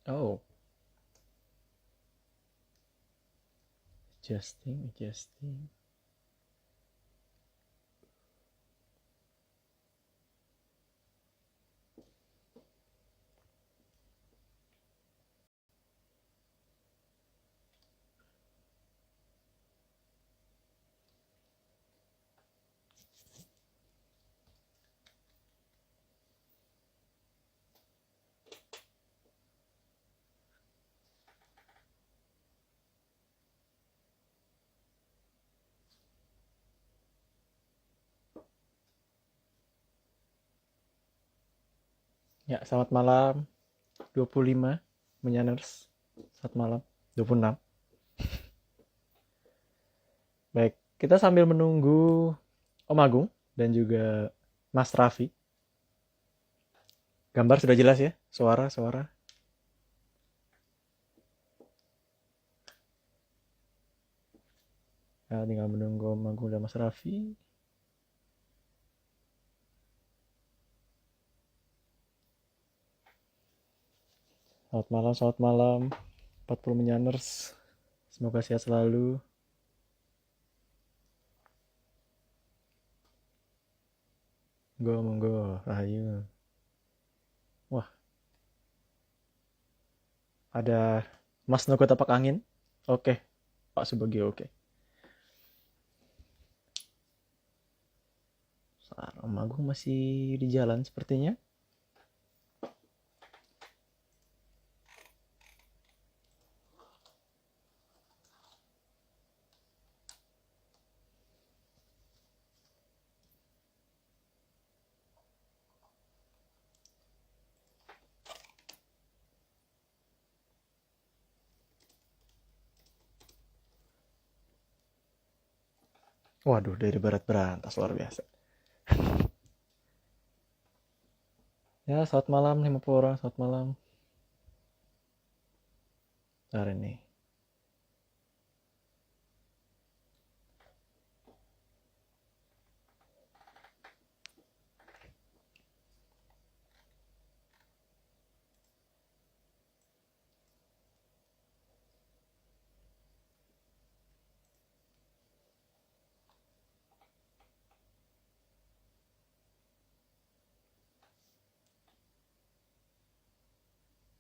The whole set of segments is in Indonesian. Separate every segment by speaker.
Speaker 1: Oh, adjusting. Ya, selamat malam. 25 Menyaners. Selamat malam. 26. Baik, kita sambil menunggu Om Agung dan juga Mas Raffi. Gambar sudah jelas ya? Suara. Ya, tinggal menunggu Om Agung dan Mas Raffi. Selamat malam. 40 Menyaners. Semoga sehat selalu. Monggo, rahayu. Wah, ada Mas Nogo tapak angin. Oke, Pak Subagio oke. Om Agung masih di jalan sepertinya. Waduh, dari barat berantas luar biasa. Ya, selamat malam 50 orang, selamat malam. Hari ini.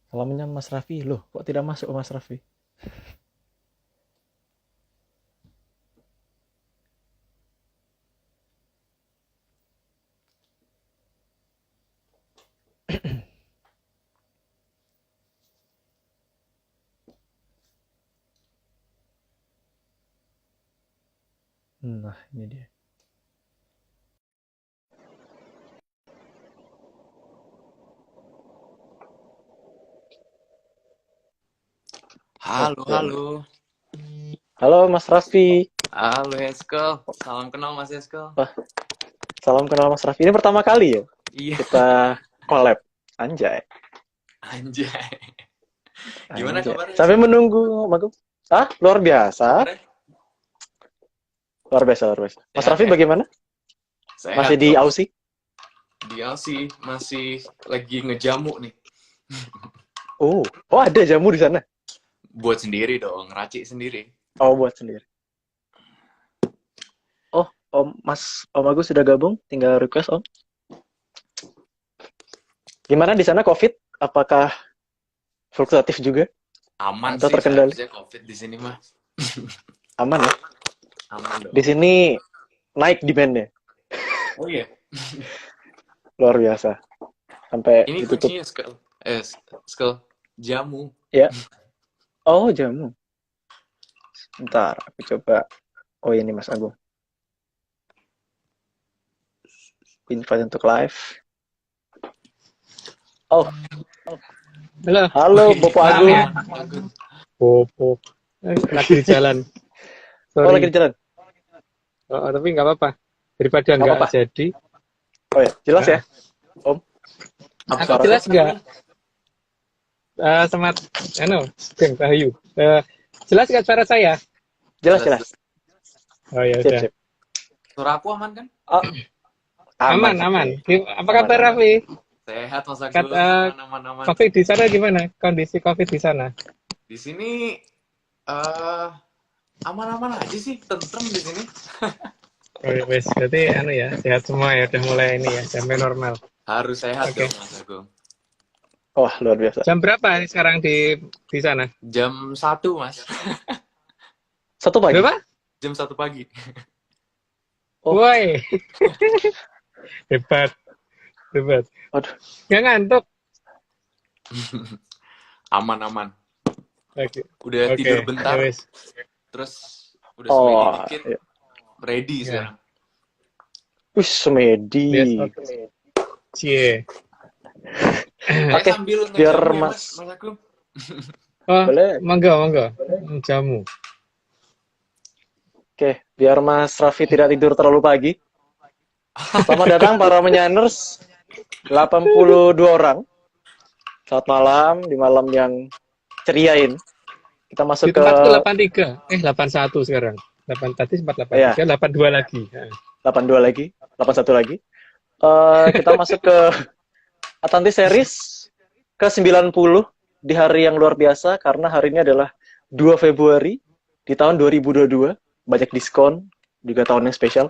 Speaker 1: Salamnya Mas Raffi. Loh, kok tidak masuk Mas Raffi? Nah, ini dia.
Speaker 2: Halo,
Speaker 1: Oke.
Speaker 2: halo.
Speaker 1: Halo Mas Raffi.
Speaker 2: Halo, Eskel. Salam kenal, Mas Eskel.
Speaker 1: Wah, salam kenal Mas Raffi. Ini pertama kali ya
Speaker 2: Iya,
Speaker 1: kita collab. Anjay.
Speaker 2: anjay. Gimana
Speaker 1: Anjay.
Speaker 2: kabarnya,
Speaker 1: Sampai
Speaker 2: Eskel?
Speaker 1: menunggu Om Agung. Ah, luar biasa.
Speaker 2: Kabarnya?
Speaker 1: Luar biasa, luar biasa. Mas
Speaker 2: Sehat
Speaker 1: Raffi
Speaker 2: ya?
Speaker 1: bagaimana? Masih
Speaker 2: Sehat
Speaker 1: di
Speaker 2: dong.
Speaker 1: Aussie?
Speaker 2: Dia sih masih lagi ngejamu nih.
Speaker 1: Oh ada jamu di sana.
Speaker 2: Buat sendiri dong, racik sendiri.
Speaker 1: Oh, buat sendiri. Oh, Om Agus sudah gabung, tinggal request Om. Gimana di sana COVID? Apakah fluktuatif juga
Speaker 2: Aman
Speaker 1: atau
Speaker 2: sih
Speaker 1: terkendali?
Speaker 2: seharusnya COVID di sini mah.
Speaker 1: Aman ya.
Speaker 2: Aman
Speaker 1: Di
Speaker 2: dong.
Speaker 1: sini naik demandnya,
Speaker 2: Oh iya,
Speaker 1: luar biasa. Sampai
Speaker 2: ini
Speaker 1: ditutup.
Speaker 2: kuncinya, Eskel. Eskel, jamu.
Speaker 1: Ya. Oh, jamu. Bentar, aku coba. Oh, ini Mas Agung. Invite untuk live. Oh,
Speaker 3: Halo,
Speaker 1: halo
Speaker 2: Wih,
Speaker 1: Bapak
Speaker 3: malam
Speaker 1: Agung.
Speaker 3: ya.
Speaker 2: aman, Agun.
Speaker 3: Popo. Lagi di jalan.
Speaker 1: Oh, lagi
Speaker 3: Sorry.
Speaker 1: di jalan.
Speaker 3: Tapi nggak apa-apa. Daripada
Speaker 1: Gak
Speaker 3: nggak
Speaker 1: apa-apa.
Speaker 3: jadi.
Speaker 1: Oh ya, jelas ya,
Speaker 3: Nah,
Speaker 1: Om.
Speaker 2: Apa
Speaker 3: aku
Speaker 1: Suaranya.
Speaker 3: jelas
Speaker 2: apa
Speaker 3: nggak?
Speaker 2: namanya?
Speaker 3: Semat, Bang Bayu. Jelas nggak suara saya?
Speaker 1: Jelas,
Speaker 2: Jelas,
Speaker 1: jelas.
Speaker 2: jelas.
Speaker 3: Oh ya
Speaker 1: Sip,
Speaker 3: udah.
Speaker 1: sip.
Speaker 2: Suara aku aman kan?
Speaker 1: Oh, aman
Speaker 3: Aman,
Speaker 1: sih.
Speaker 3: aman. Apa
Speaker 1: Aman,
Speaker 3: kabar
Speaker 1: aman.
Speaker 3: Raffi?
Speaker 2: Sehat Mas
Speaker 3: Kat,
Speaker 2: Agung, aman-aman.
Speaker 3: COVID di sana gimana? Kondisi COVID di sana?
Speaker 2: Di sini aman-aman aja sih, tentrem di sini.
Speaker 3: Oh, ya, wes, berarti ya, sehat semua ya, udah mulai ini ya, sampai normal.
Speaker 2: Harus sehat
Speaker 3: Oke.
Speaker 2: dong Mas Agung.
Speaker 1: Wah, luar biasa.
Speaker 3: Jam berapa sekarang di sana?
Speaker 2: Jam 1 Mas.
Speaker 1: 1 pagi.
Speaker 3: Berapa?
Speaker 2: Jam 1 pagi.
Speaker 1: Oh.
Speaker 3: Woi. Hebat.
Speaker 1: Waduh.
Speaker 3: Nggak ngantuk?
Speaker 2: Aman-aman.
Speaker 3: Oke.
Speaker 2: Udah tidur bentar,
Speaker 3: ya wes.
Speaker 2: terus udah semedi dikit,
Speaker 1: Iya.
Speaker 2: ready
Speaker 3: Ya.
Speaker 2: sekarang.
Speaker 1: Wih, semedi.
Speaker 3: Yes, oke. Cie.
Speaker 1: Oke,
Speaker 2: Sambil
Speaker 1: biar
Speaker 2: ngejamu ya,
Speaker 1: Mas-
Speaker 2: Mas Agung.
Speaker 3: Oh,
Speaker 1: Boleh.
Speaker 3: monggo. Jamu.
Speaker 1: Oke, biar Mas Raffi tidak tidur terlalu pagi. Selamat datang para menyaners 82 orang. Selamat malam, di malam yang ceriain. Kita
Speaker 3: Di
Speaker 1: masuk ke
Speaker 3: tempatku 83. 81 sekarang. 8 tadi sempat 83, 82 lagi.
Speaker 1: 82 lagi, 81 lagi. Kita masuk ke Atlantis Series ke-90 di hari yang luar biasa karena hari ini adalah 2 Februari di tahun 2022. Banyak diskon, juga tahun yang spesial.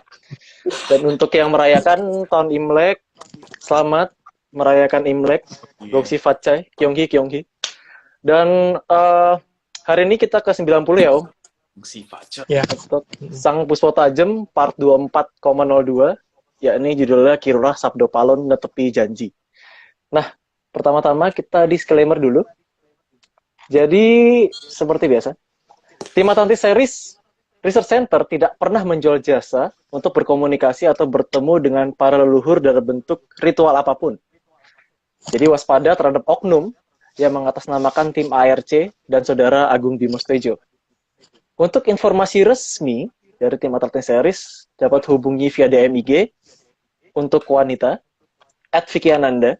Speaker 1: Dan untuk yang merayakan tahun Imlek, selamat merayakan Imlek. Gongsi Fatcai, Kyonghi. Dan hari ini kita ke 90 ya, Om.
Speaker 2: Si Fajar.
Speaker 3: Ya.
Speaker 1: Sang Puspo Tajem part 24,02, yakni judulnya Kilurah Sabdo Palon Netepi Janji. Nah, pertama-tama kita disclaimer dulu. Jadi, seperti biasa, tim Atlantis Series Research Center tidak pernah menjual jasa untuk berkomunikasi atau bertemu dengan para leluhur dalam bentuk ritual apapun. Jadi waspada terhadap oknum yang mengatasnamakan tim ARC dan Saudara Agung Bimo Tejo. Untuk informasi resmi dari tim Atlantis Series dapat hubungi via DM IG untuk wanita @Vicky-Ananda,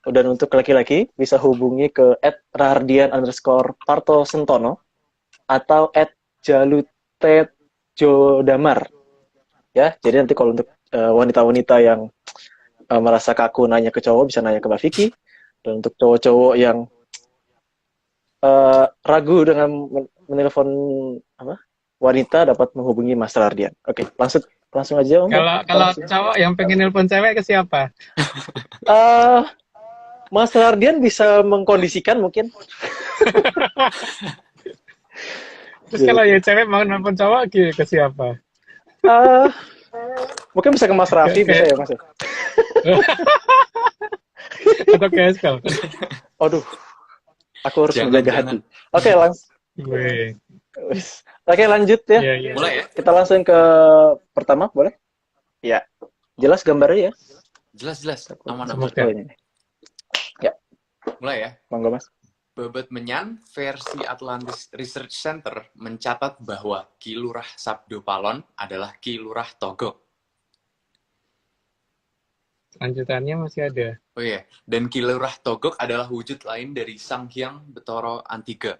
Speaker 1: dan untuk laki-laki bisa hubungi ke @rahardian_partosentono atau @jalutejodamar. Ya, jadi nanti kalau untuk wanita-wanita yang merasa kaku nanya ke cowok bisa nanya ke Mbak Vicky, dan untuk cowok-cowok yang ragu dengan menelpon wanita dapat menghubungi Mas Rardian. Oke, langsung aja Om.
Speaker 3: Kalau cowok yang pengen nelpon cewek ke siapa?
Speaker 1: Mas Rardian bisa mengkondisikan mungkin.
Speaker 3: Terus kalau ya cewek mau nelpon cowok ke siapa?
Speaker 1: Mungkin bisa ke Mas Raffi, bisa ya Mas.
Speaker 3: Atau ke Eskel?
Speaker 1: Aduh, aku harus
Speaker 2: Jangan,
Speaker 1: menjaga
Speaker 2: jangan.
Speaker 1: hati. Oke, langsung.
Speaker 3: Weh.
Speaker 1: Oke, lanjut ya.
Speaker 3: Iya.
Speaker 2: Mulai ya?
Speaker 1: Kita langsung ke pertama, boleh? Ya. Jelas gambarnya ya?
Speaker 2: Jelas. Aman-aman.
Speaker 3: Semoga.
Speaker 1: Ya,
Speaker 2: Mulai ya?
Speaker 1: monggo Mas.
Speaker 2: Babad Menyan versi Atlantis Research Center mencatat bahwa Kilurah Sabdo Palon adalah Kilurah Togok.
Speaker 3: Lanjutannya masih ada.
Speaker 2: Oh iya, dan Kilurah Togok adalah wujud lain dari Sang Hyang Betara Antiga.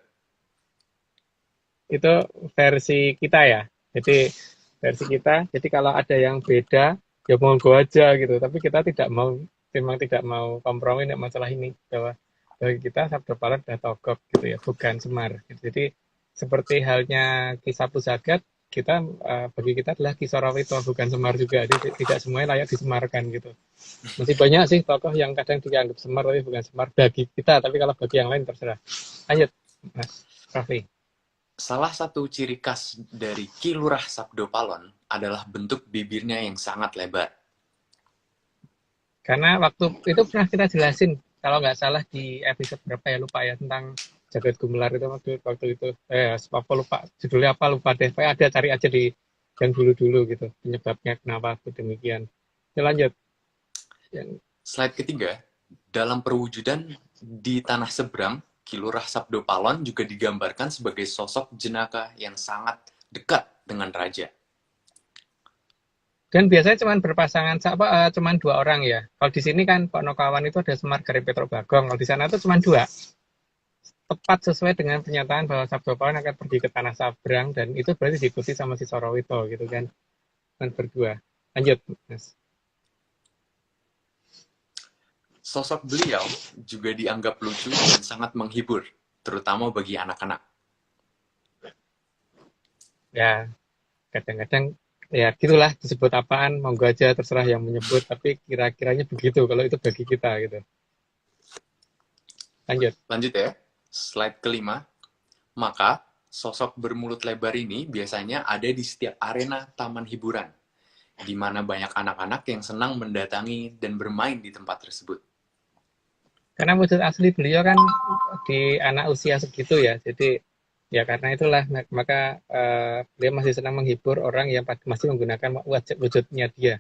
Speaker 3: Itu versi kita ya. Jadi versi kita. Jadi kalau ada yang beda, ya monggo aja gitu. Tapi kita memang tidak mau kompromi nih masalah ini. Bahwa bagi kita Sabdo Palon dan Togok gitu ya, bukan Semar. Jadi seperti halnya kisah Pusagat, bagi kita adalah Ki Sorawito, bukan Semar juga. Jadi tidak semuanya layak disemarkan gitu. Masih banyak sih tokoh yang kadang dianggap Semar tapi bukan Semar bagi kita, tapi kalau bagi yang lain terserah. Lanjut, Mas Raffi.
Speaker 2: Salah satu ciri khas dari Kilurah Sabdo Palon adalah bentuk bibirnya yang sangat lebar.
Speaker 3: Karena waktu itu pernah kita jelasin, kalau nggak salah di episode berapa ya, lupa ya, tentang Jagat Gumelar itu waktu itu. Apa lupa, judulnya apa lupa deh. Pokoknya ada, cari aja di yang dulu-dulu gitu, penyebabnya kenapa demikian. Ya, lanjut.
Speaker 2: Slide ketiga, dalam perwujudan di tanah seberang, Kilurah Sabdo Palon juga digambarkan sebagai sosok jenaka yang sangat dekat dengan raja.
Speaker 3: Dan biasanya cuma 2 orang ya. Kalau di sini kan Ponokawan itu ada Semar Gareng Petro Bagong. Kalau di sana itu cuma 2. Tepat sesuai dengan pernyataan bahwa Sabdo Palon akan pergi ke tanah sabrang, dan itu berarti diikuti sama si Sorawito gitu kan. Dan berdua. Lanjut, Mas.
Speaker 2: Sosok beliau juga dianggap lucu dan sangat menghibur, terutama bagi anak-anak.
Speaker 3: Ya, kadang-kadang ya gitulah disebut apaan, monggo aja terserah yang menyebut, tapi kira-kiranya begitu kalau itu bagi kita gitu. Lanjut.
Speaker 2: Lanjut ya, slide kelima. Maka, sosok bermulut lebar ini biasanya ada di setiap arena taman hiburan, di mana banyak anak-anak yang senang mendatangi dan bermain di tempat tersebut.
Speaker 3: Karena wujud asli beliau kan di anak usia segitu ya, jadi ya karena itulah maka beliau masih senang menghibur orang yang masih menggunakan wujudnya dia.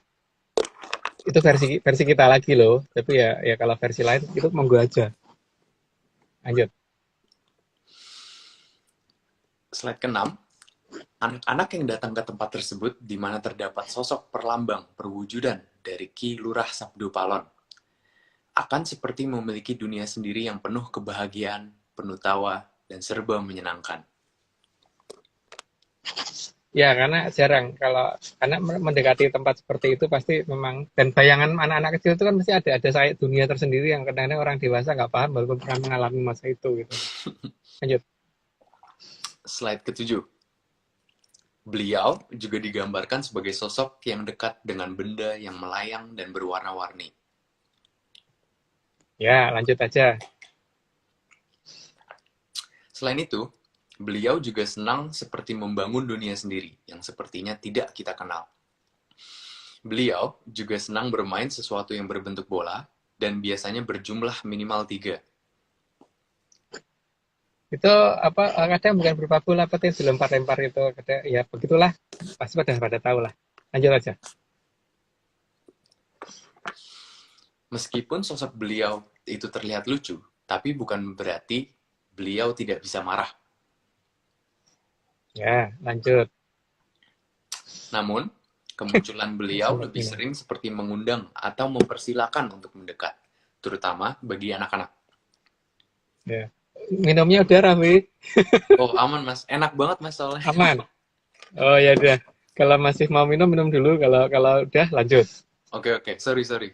Speaker 3: Itu versi kita lagi loh, tapi ya kalau versi lain itu monggo aja. Lanjut.
Speaker 2: Slide ke-6, anak-anak yang datang ke tempat tersebut di mana terdapat sosok perlambang perwujudan dari Ki Lurah Sabdo Palon akan seperti memiliki dunia sendiri yang penuh kebahagiaan, penuh tawa, dan serba menyenangkan.
Speaker 3: Ya, karena jarang karena mendekati tempat seperti itu pasti memang, dan bayangan anak-anak kecil itu kan mesti ada saya dunia tersendiri yang kadang-kadang orang dewasa nggak paham walaupun pernah mengalami masa itu gitu. Lanjut.
Speaker 2: Slide ke-7. Beliau juga digambarkan sebagai sosok yang dekat dengan benda yang melayang dan berwarna-warni.
Speaker 3: Ya, lanjut aja.
Speaker 2: Selain itu, beliau juga senang seperti membangun dunia sendiri yang sepertinya tidak kita kenal. Beliau juga senang bermain sesuatu yang berbentuk bola dan biasanya berjumlah minimal 3.
Speaker 3: Itu apa kadang bukan berupa bola, apa yang dilempar-lempar itu, kadang ya begitulah, pasti pada tahu lah. Lanjut aja.
Speaker 2: Meskipun sosok beliau itu terlihat lucu, tapi bukan berarti beliau tidak bisa marah.
Speaker 3: Ya, lanjut.
Speaker 2: Namun, kemunculan beliau lebih sering seperti mengundang atau mempersilahkan untuk mendekat, terutama bagi anak-anak.
Speaker 3: Ya. Minumnya udah, Raffi?
Speaker 2: Oh, aman, Mas. Enak banget, Mas, soalnya.
Speaker 3: Aman. Oh ya udah. Kalau masih mau minum dulu. Kalau udah lanjut.
Speaker 2: Oke. Sorry.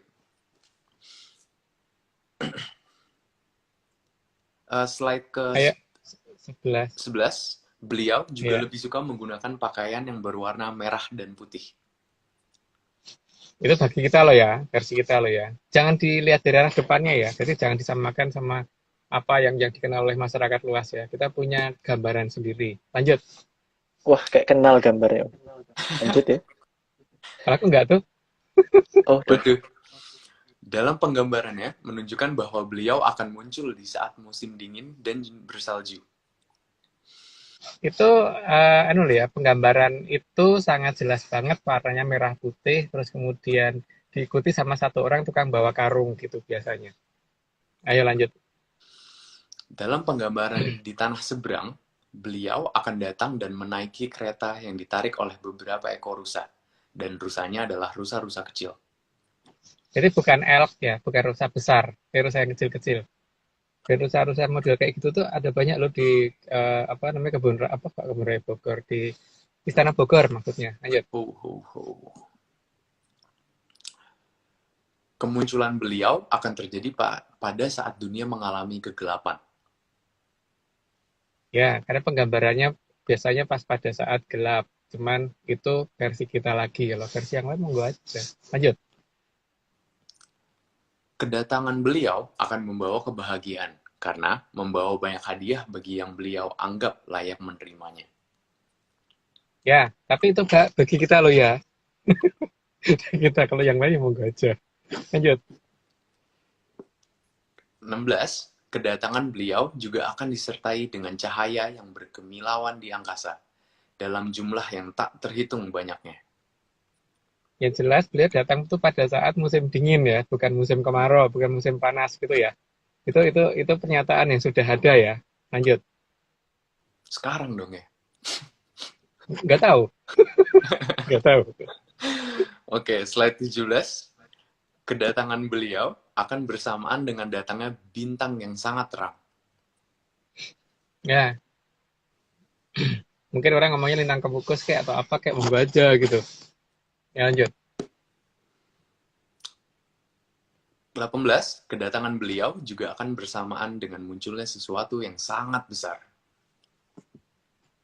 Speaker 2: Slide ke
Speaker 3: Ayo, 11.
Speaker 2: 11. Beliau juga
Speaker 3: Ya.
Speaker 2: lebih suka menggunakan pakaian yang berwarna merah dan putih.
Speaker 3: Itu bagi kita loh ya, versi kita loh ya. Jangan dilihat dari arah depannya ya. Jadi jangan disamakan sama apa yang dikenal oleh masyarakat luas ya. Kita punya gambaran sendiri. Lanjut.
Speaker 1: Wah, kayak kenal gambarnya. Lanjut ya.
Speaker 3: Kalau aku enggak tuh.
Speaker 1: Oh,
Speaker 2: Betul. Dalam penggambarannya, menunjukkan bahwa beliau akan muncul di saat musim dingin dan bersalju.
Speaker 3: Itu penggambaran itu sangat jelas banget, warnanya merah putih, terus kemudian diikuti sama satu orang tukang bawa karung gitu biasanya. Ayo lanjut.
Speaker 2: Dalam penggambaran di tanah seberang, beliau akan datang dan menaiki kereta yang ditarik oleh beberapa ekor rusa, dan rusanya adalah rusa-rusa kecil.
Speaker 3: Jadi bukan elk ya, bukan rusa besar, rusa yang kecil-kecil. Dan rusa-rusa model kayak gitu tuh ada banyak loh di kebun raya Bogor, di Istana Bogor maksudnya. Lanjut.
Speaker 2: Kemunculan beliau akan terjadi pada saat dunia mengalami kegelapan.
Speaker 3: Ya, karena penggambarannya biasanya pas pada saat gelap. Cuman itu versi kita lagi. Kalau versi yang lain monggo aja. Lanjut.
Speaker 2: Kedatangan beliau akan membawa kebahagiaan, karena membawa banyak hadiah bagi yang beliau anggap layak menerimanya.
Speaker 3: Ya, tapi itu bagi kita loh ya. Kita, kalau yang lain monggo aja. Lanjut.
Speaker 2: 16. Kedatangan beliau juga akan disertai dengan cahaya yang berkemilauan di angkasa, dalam jumlah yang tak terhitung banyaknya.
Speaker 3: Yang jelas beliau datang tuh pada saat musim dingin ya, bukan musim kemarau, bukan musim panas gitu ya. Itu pernyataan yang sudah ada ya. Lanjut.
Speaker 2: Sekarang dong ya.
Speaker 3: Nggak tahu. Nggak tahu.
Speaker 2: Oke, slide 17. Kedatangan beliau akan bersamaan dengan datangnya bintang yang sangat terang.
Speaker 3: Ya. Mungkin orang ngomongnya lintang kemukus kayak atau apa, kayak monggo aja gitu. Ya lanjut.
Speaker 2: 18, kedatangan beliau juga akan bersamaan dengan munculnya sesuatu yang sangat besar.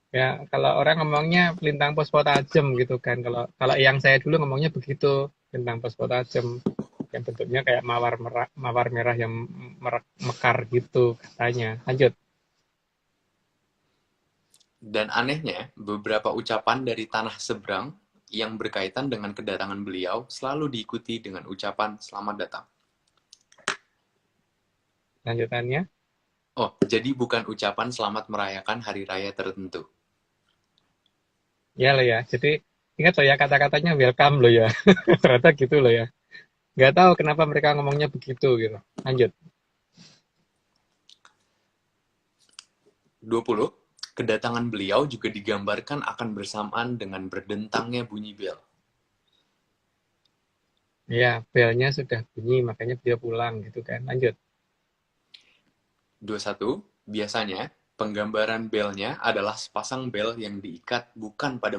Speaker 3: Ya, kalau orang ngomongnya lintang fosfo tajam gitu kan. Kalau kalau yang saya dulu ngomongnya begitu, lintang fosfo tajam yang bentuknya kayak mawar merah yang mekar gitu katanya. Lanjut.
Speaker 2: Dan anehnya, beberapa ucapan dari tanah seberang yang berkaitan dengan kedatangan beliau selalu diikuti dengan ucapan selamat datang.
Speaker 3: Lanjutannya.
Speaker 2: Oh, jadi bukan ucapan selamat merayakan hari raya tertentu.
Speaker 3: Ya lo ya. Jadi ingat loh ya kata-katanya welcome loh ya. Ternyata gitu loh ya. Nggak tahu kenapa mereka ngomongnya begitu gitu. Lanjut.
Speaker 2: 20, kedatangan beliau juga digambarkan akan bersamaan dengan berdentangnya bunyi bel.
Speaker 3: Ya, belnya sudah bunyi, makanya beliau pulang gitu kan. Lanjut.
Speaker 2: 21, biasanya penggambaran belnya adalah sepasang bel yang diikat bukan pada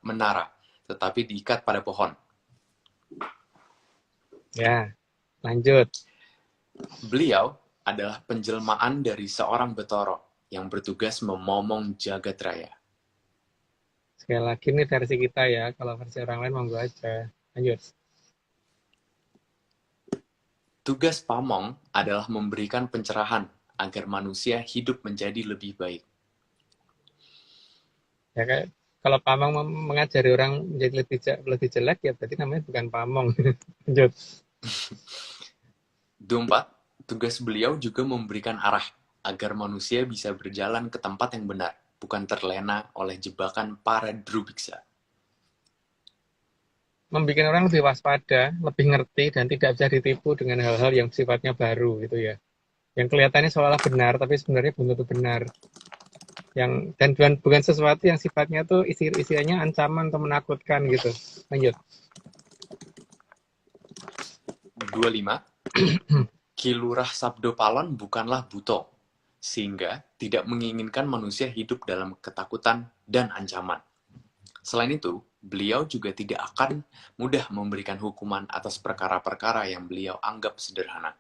Speaker 2: menara, tetapi diikat pada pohon.
Speaker 3: Ya, lanjut.
Speaker 2: Beliau adalah penjelmaan dari seorang Betoro yang bertugas memomong jagat raya.
Speaker 3: Sekali lagi nih versi kita ya. Kalau versi orang lain monggo aja. Lanjut.
Speaker 2: Tugas pamong adalah memberikan pencerahan agar manusia hidup menjadi lebih baik.
Speaker 3: Ya kayak kalau pamong mengajari orang menjadi lebih jelek ya berarti namanya bukan pamong. Lanjut.
Speaker 2: 24, tugas beliau juga memberikan arah agar manusia bisa berjalan ke tempat yang benar, bukan terlena oleh jebakan para drubiksa.
Speaker 3: Membuat orang lebih waspada, lebih ngerti dan tidak bisa ditipu dengan hal-hal yang sifatnya baru gitu ya. Yang kelihatannya seolah benar tapi sebenarnya belum tentu benar. Dan bukan sesuatu yang sifatnya tuh isinya ancaman atau menakutkan gitu. Lanjut.
Speaker 2: 25, Kilurah Sabdo Palon bukanlah buto, sehingga tidak menginginkan manusia hidup dalam ketakutan dan ancaman. Selain itu, beliau juga tidak akan mudah memberikan hukuman atas perkara-perkara yang beliau anggap sederhana.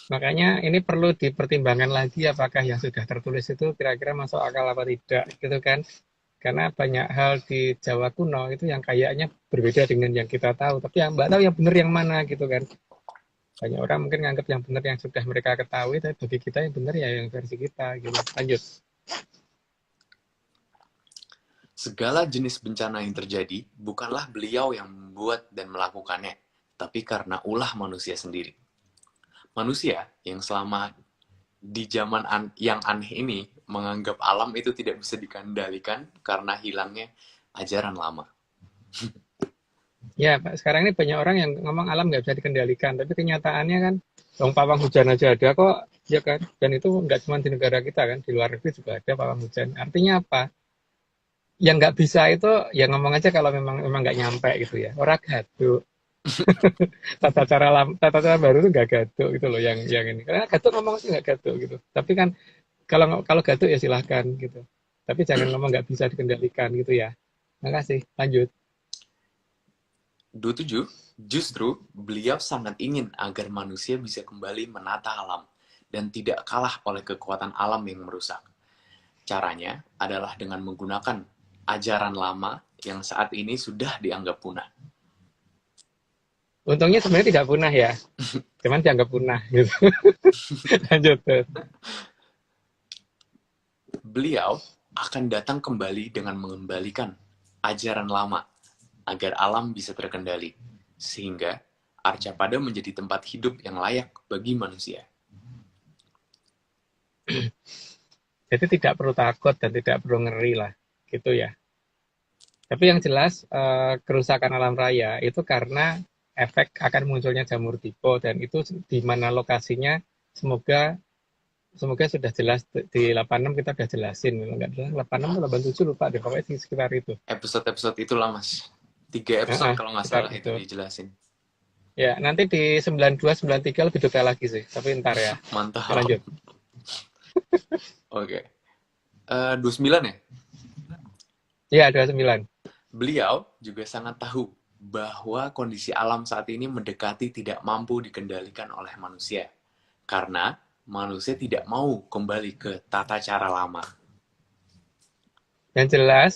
Speaker 3: Makanya ini perlu dipertimbangkan lagi apakah yang sudah tertulis itu kira-kira masuk akal apa tidak gitu kan. Karena banyak hal di Jawa kuno itu yang kayaknya berbeda dengan yang kita tahu. Tapi yang mbak tahu yang benar yang mana gitu kan. Banyak orang mungkin nganggap yang benar yang sudah mereka ketahui, tapi bagi kita yang benar ya yang versi kita gitu. Lanjut.
Speaker 2: Segala jenis bencana yang terjadi bukanlah beliau yang membuat dan melakukannya, tapi karena ulah manusia sendiri. Manusia yang selama di zaman yang aneh ini menganggap alam itu tidak bisa dikendalikan karena hilangnya ajaran lama.
Speaker 3: Ya, Pak, sekarang ini banyak orang yang ngomong alam nggak bisa dikendalikan, tapi kenyataannya kan, dong pawang hujan aja ada kok, ya kan? Dan itu nggak cuma di negara kita kan, di luar negeri juga ada pawang hujan. Artinya apa? Yang nggak bisa itu, ya ngomong aja kalau memang nggak nyampe gitu ya. Orang gaduh. Tata cara baru itu nggak gaduh gitu loh, yang ini. Karena gaduh ngomong sih nggak gaduh gitu. Tapi kan kalau kalau gaduh ya silahkan gitu. Tapi jangan ngomong nggak bisa dikendalikan gitu ya. Makasih. Lanjut.
Speaker 2: 27, justru beliau sangat ingin agar manusia bisa kembali menata alam dan tidak kalah oleh kekuatan alam yang merusak. Caranya adalah dengan menggunakan ajaran lama yang saat ini sudah dianggap punah.
Speaker 3: Untungnya sebenarnya tidak punah ya, cuman dianggap punah gitu. Lanjut.
Speaker 2: Beliau akan datang kembali dengan mengembalikan ajaran lama agar alam bisa terkendali, sehingga Arcapada menjadi tempat hidup yang layak bagi manusia.
Speaker 3: Jadi tidak perlu takut dan tidak perlu ngeri lah, gitu ya. Tapi yang jelas kerusakan alam raya itu karena efek akan munculnya jamur tipe dan itu di mana lokasinya semoga sudah jelas di 86 kita udah jelasin, enggak jelas 86 atau 87 lupa deh pokoknya di sekitar itu.
Speaker 2: Episode-episode itulah mas, 3 episode kalau nggak salah itu dijelasin.
Speaker 3: Ya nanti di 92 93 lebih detail lagi sih, tapi ntar ya.
Speaker 2: Mantap.
Speaker 3: Lanjut.
Speaker 2: Oke. 29 ya?
Speaker 3: Iya 29.
Speaker 2: Beliau juga sangat tahu bahwa kondisi alam saat ini mendekati tidak mampu dikendalikan oleh manusia. Karena manusia tidak mau kembali ke tata cara lama.
Speaker 3: Yang jelas,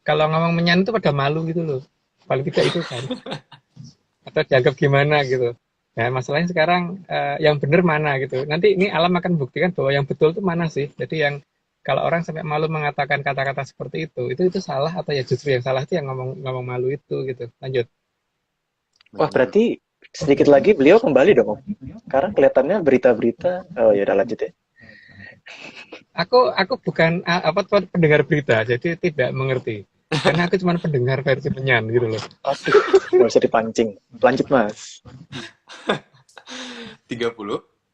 Speaker 3: kalau ngomong menyan itu pada malu gitu loh. Paling tidak itu kan. Atau dianggap gimana gitu. Nah, masalahnya sekarang yang benar mana gitu. Nanti ini alam akan buktikan bahwa yang betul itu mana sih. Jadi yang kalau orang sampai malu mengatakan kata-kata seperti itu salah atau ya justru yang salah itu yang ngomong malu itu gitu. Lanjut.
Speaker 1: Wah, berarti sedikit lagi beliau kembali dong, Om. Karena kelihatannya berita-berita. Oh, ya udah lanjut ya.
Speaker 3: Aku bukan pendengar berita, jadi tidak mengerti. Karena aku cuma pendengar versi menyan gitu loh.
Speaker 1: Aduh, nggak usah dipancing. Lanjut, Mas.
Speaker 2: 30,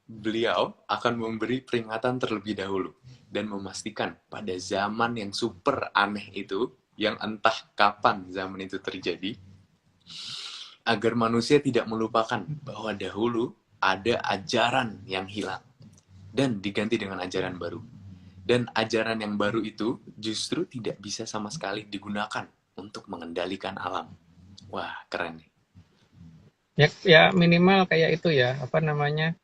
Speaker 2: beliau akan memberi peringatan terlebih dahulu dan memastikan pada zaman yang super aneh itu, yang entah kapan zaman itu terjadi, agar manusia tidak melupakan bahwa dahulu ada ajaran yang hilang dan diganti dengan ajaran baru. Dan ajaran yang baru itu justru tidak bisa sama sekali digunakan untuk mengendalikan alam. Wah, keren nih.
Speaker 3: Ya minimal kayak itu ya, apa namanya,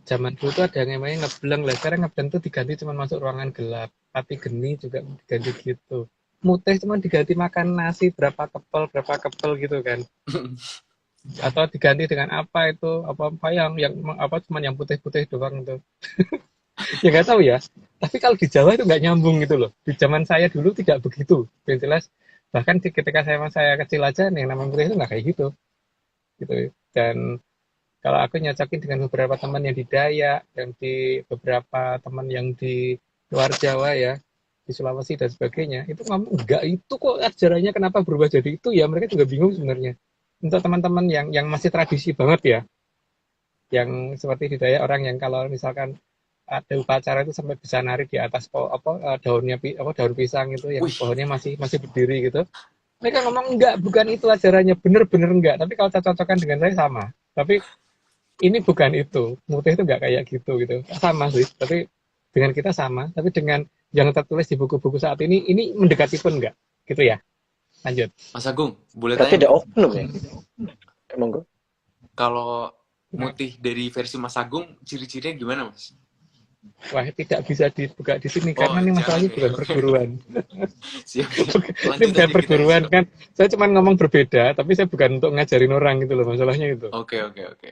Speaker 3: zaman dulu tuh ada yang namanya ngebleng lah. Sekarang ngebleng tuh diganti cuma masuk ruangan gelap. Api geni juga diganti gitu. Mutih cuma diganti makan nasi berapa kepel gitu kan. Atau diganti dengan apa itu, apa yang apa cuma yang putih-putih doang itu. Ya nggak tahu ya. Tapi kalau di Jawa itu nggak nyambung gitu loh. Di zaman saya dulu tidak begitu. Yang jelas bahkan ketika saya kecil aja nih, yang namanya putih itu nggak kayak gitu. Gitu. Dan kalau aku nyocokin dengan beberapa teman yang di Dayak, yang di beberapa teman yang di luar Jawa ya, di Sulawesi dan sebagainya, itu ngomong enggak itu kok ajarannya kenapa berubah jadi itu ya, mereka juga bingung sebenarnya. Untuk teman-teman yang masih tradisi banget ya, yang seperti di Dayak orang yang kalau misalkan ada upacara itu sampai bisa nari di atas daun pisang itu yang
Speaker 2: Wih,
Speaker 3: pohonnya masih berdiri gitu. Mereka ngomong enggak, bukan itu ajarannya, bener-bener enggak. Tapi kalau cocok-cocokan dengan saya sama. Tapi ini bukan itu, mutih itu nggak kayak gitu sama sih, tapi dengan kita sama, tapi dengan yang tertulis di buku-buku saat ini mendekati pun nggak gitu ya. Lanjut.
Speaker 2: Mas Agung, boleh
Speaker 1: Berarti
Speaker 2: tanya
Speaker 1: ada
Speaker 2: nggak?
Speaker 1: oknum ya? Emang gue?
Speaker 2: Kalau
Speaker 3: Nah,
Speaker 2: mutih dari versi Mas Agung, ciri-cirinya gimana, Mas?
Speaker 3: wah tidak bisa dibuka di sini
Speaker 2: Oh,
Speaker 3: karena ini
Speaker 2: jangan
Speaker 3: masalahnya
Speaker 2: ya.
Speaker 3: bukan perguruan.
Speaker 2: Siap, siap.
Speaker 3: Ini
Speaker 2: Lanjut
Speaker 3: bukan
Speaker 2: aja kita
Speaker 3: perguruan
Speaker 2: diskusi.
Speaker 3: kan. Saya cuma ngomong berbeda, tapi saya bukan untuk ngajarin orang gitu loh, masalahnya itu.
Speaker 2: Oke, oke, oke.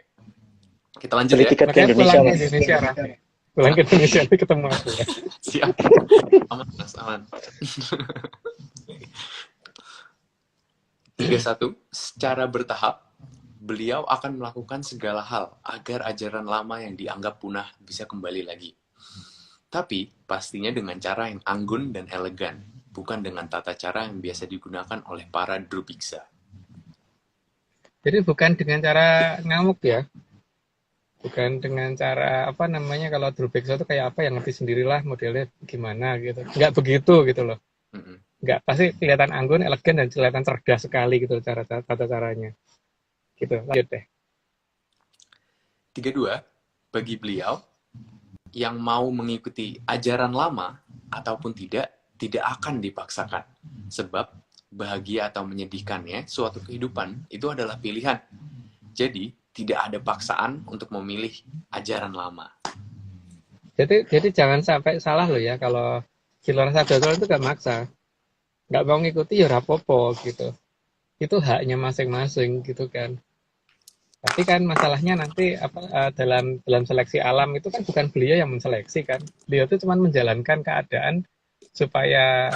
Speaker 2: Kita lanjut
Speaker 1: Beli
Speaker 2: ya.
Speaker 1: tiket ke
Speaker 3: Makanya
Speaker 1: Indonesia,
Speaker 3: pulang ke
Speaker 1: Mas.
Speaker 3: Indonesia, Raffi. Pulang
Speaker 2: Hah?
Speaker 3: ke Indonesia nanti ketemu aku ya.
Speaker 2: Siap. Aman, Mas, aman. 31, secara bertahap, beliau akan melakukan segala hal agar ajaran lama yang dianggap punah bisa kembali lagi. Tapi, pastinya dengan cara yang anggun dan elegan, bukan dengan tata cara yang biasa digunakan oleh para drubiksa.
Speaker 3: Jadi bukan dengan cara ngamuk ya, bukan dengan cara apa namanya kalau Drubeksa itu kayak apa yang ngerti sendirilah modelnya gimana gitu, nggak begitu gitu loh,
Speaker 2: Mm-mm.
Speaker 3: nggak, pasti kelihatan anggun, elegan dan kelihatan cerdas sekali gitu cara tata caranya gitu. Lanjut deh.
Speaker 2: 32, bagi beliau, yang mau mengikuti ajaran lama ataupun tidak akan dipaksakan. Sebab bahagia atau menyedihkannya suatu kehidupan itu adalah pilihan. Jadi, tidak ada paksaan untuk memilih ajaran lama.
Speaker 3: Jadi jangan sampai salah loh ya, kalau Kilora Sabda itu gak maksa, nggak mau ngikuti ya rapopo gitu, itu haknya masing-masing gitu kan. Tapi kan masalahnya nanti dalam seleksi alam itu kan bukan beliau yang menseleksi kan. Beliau itu cuma menjalankan keadaan supaya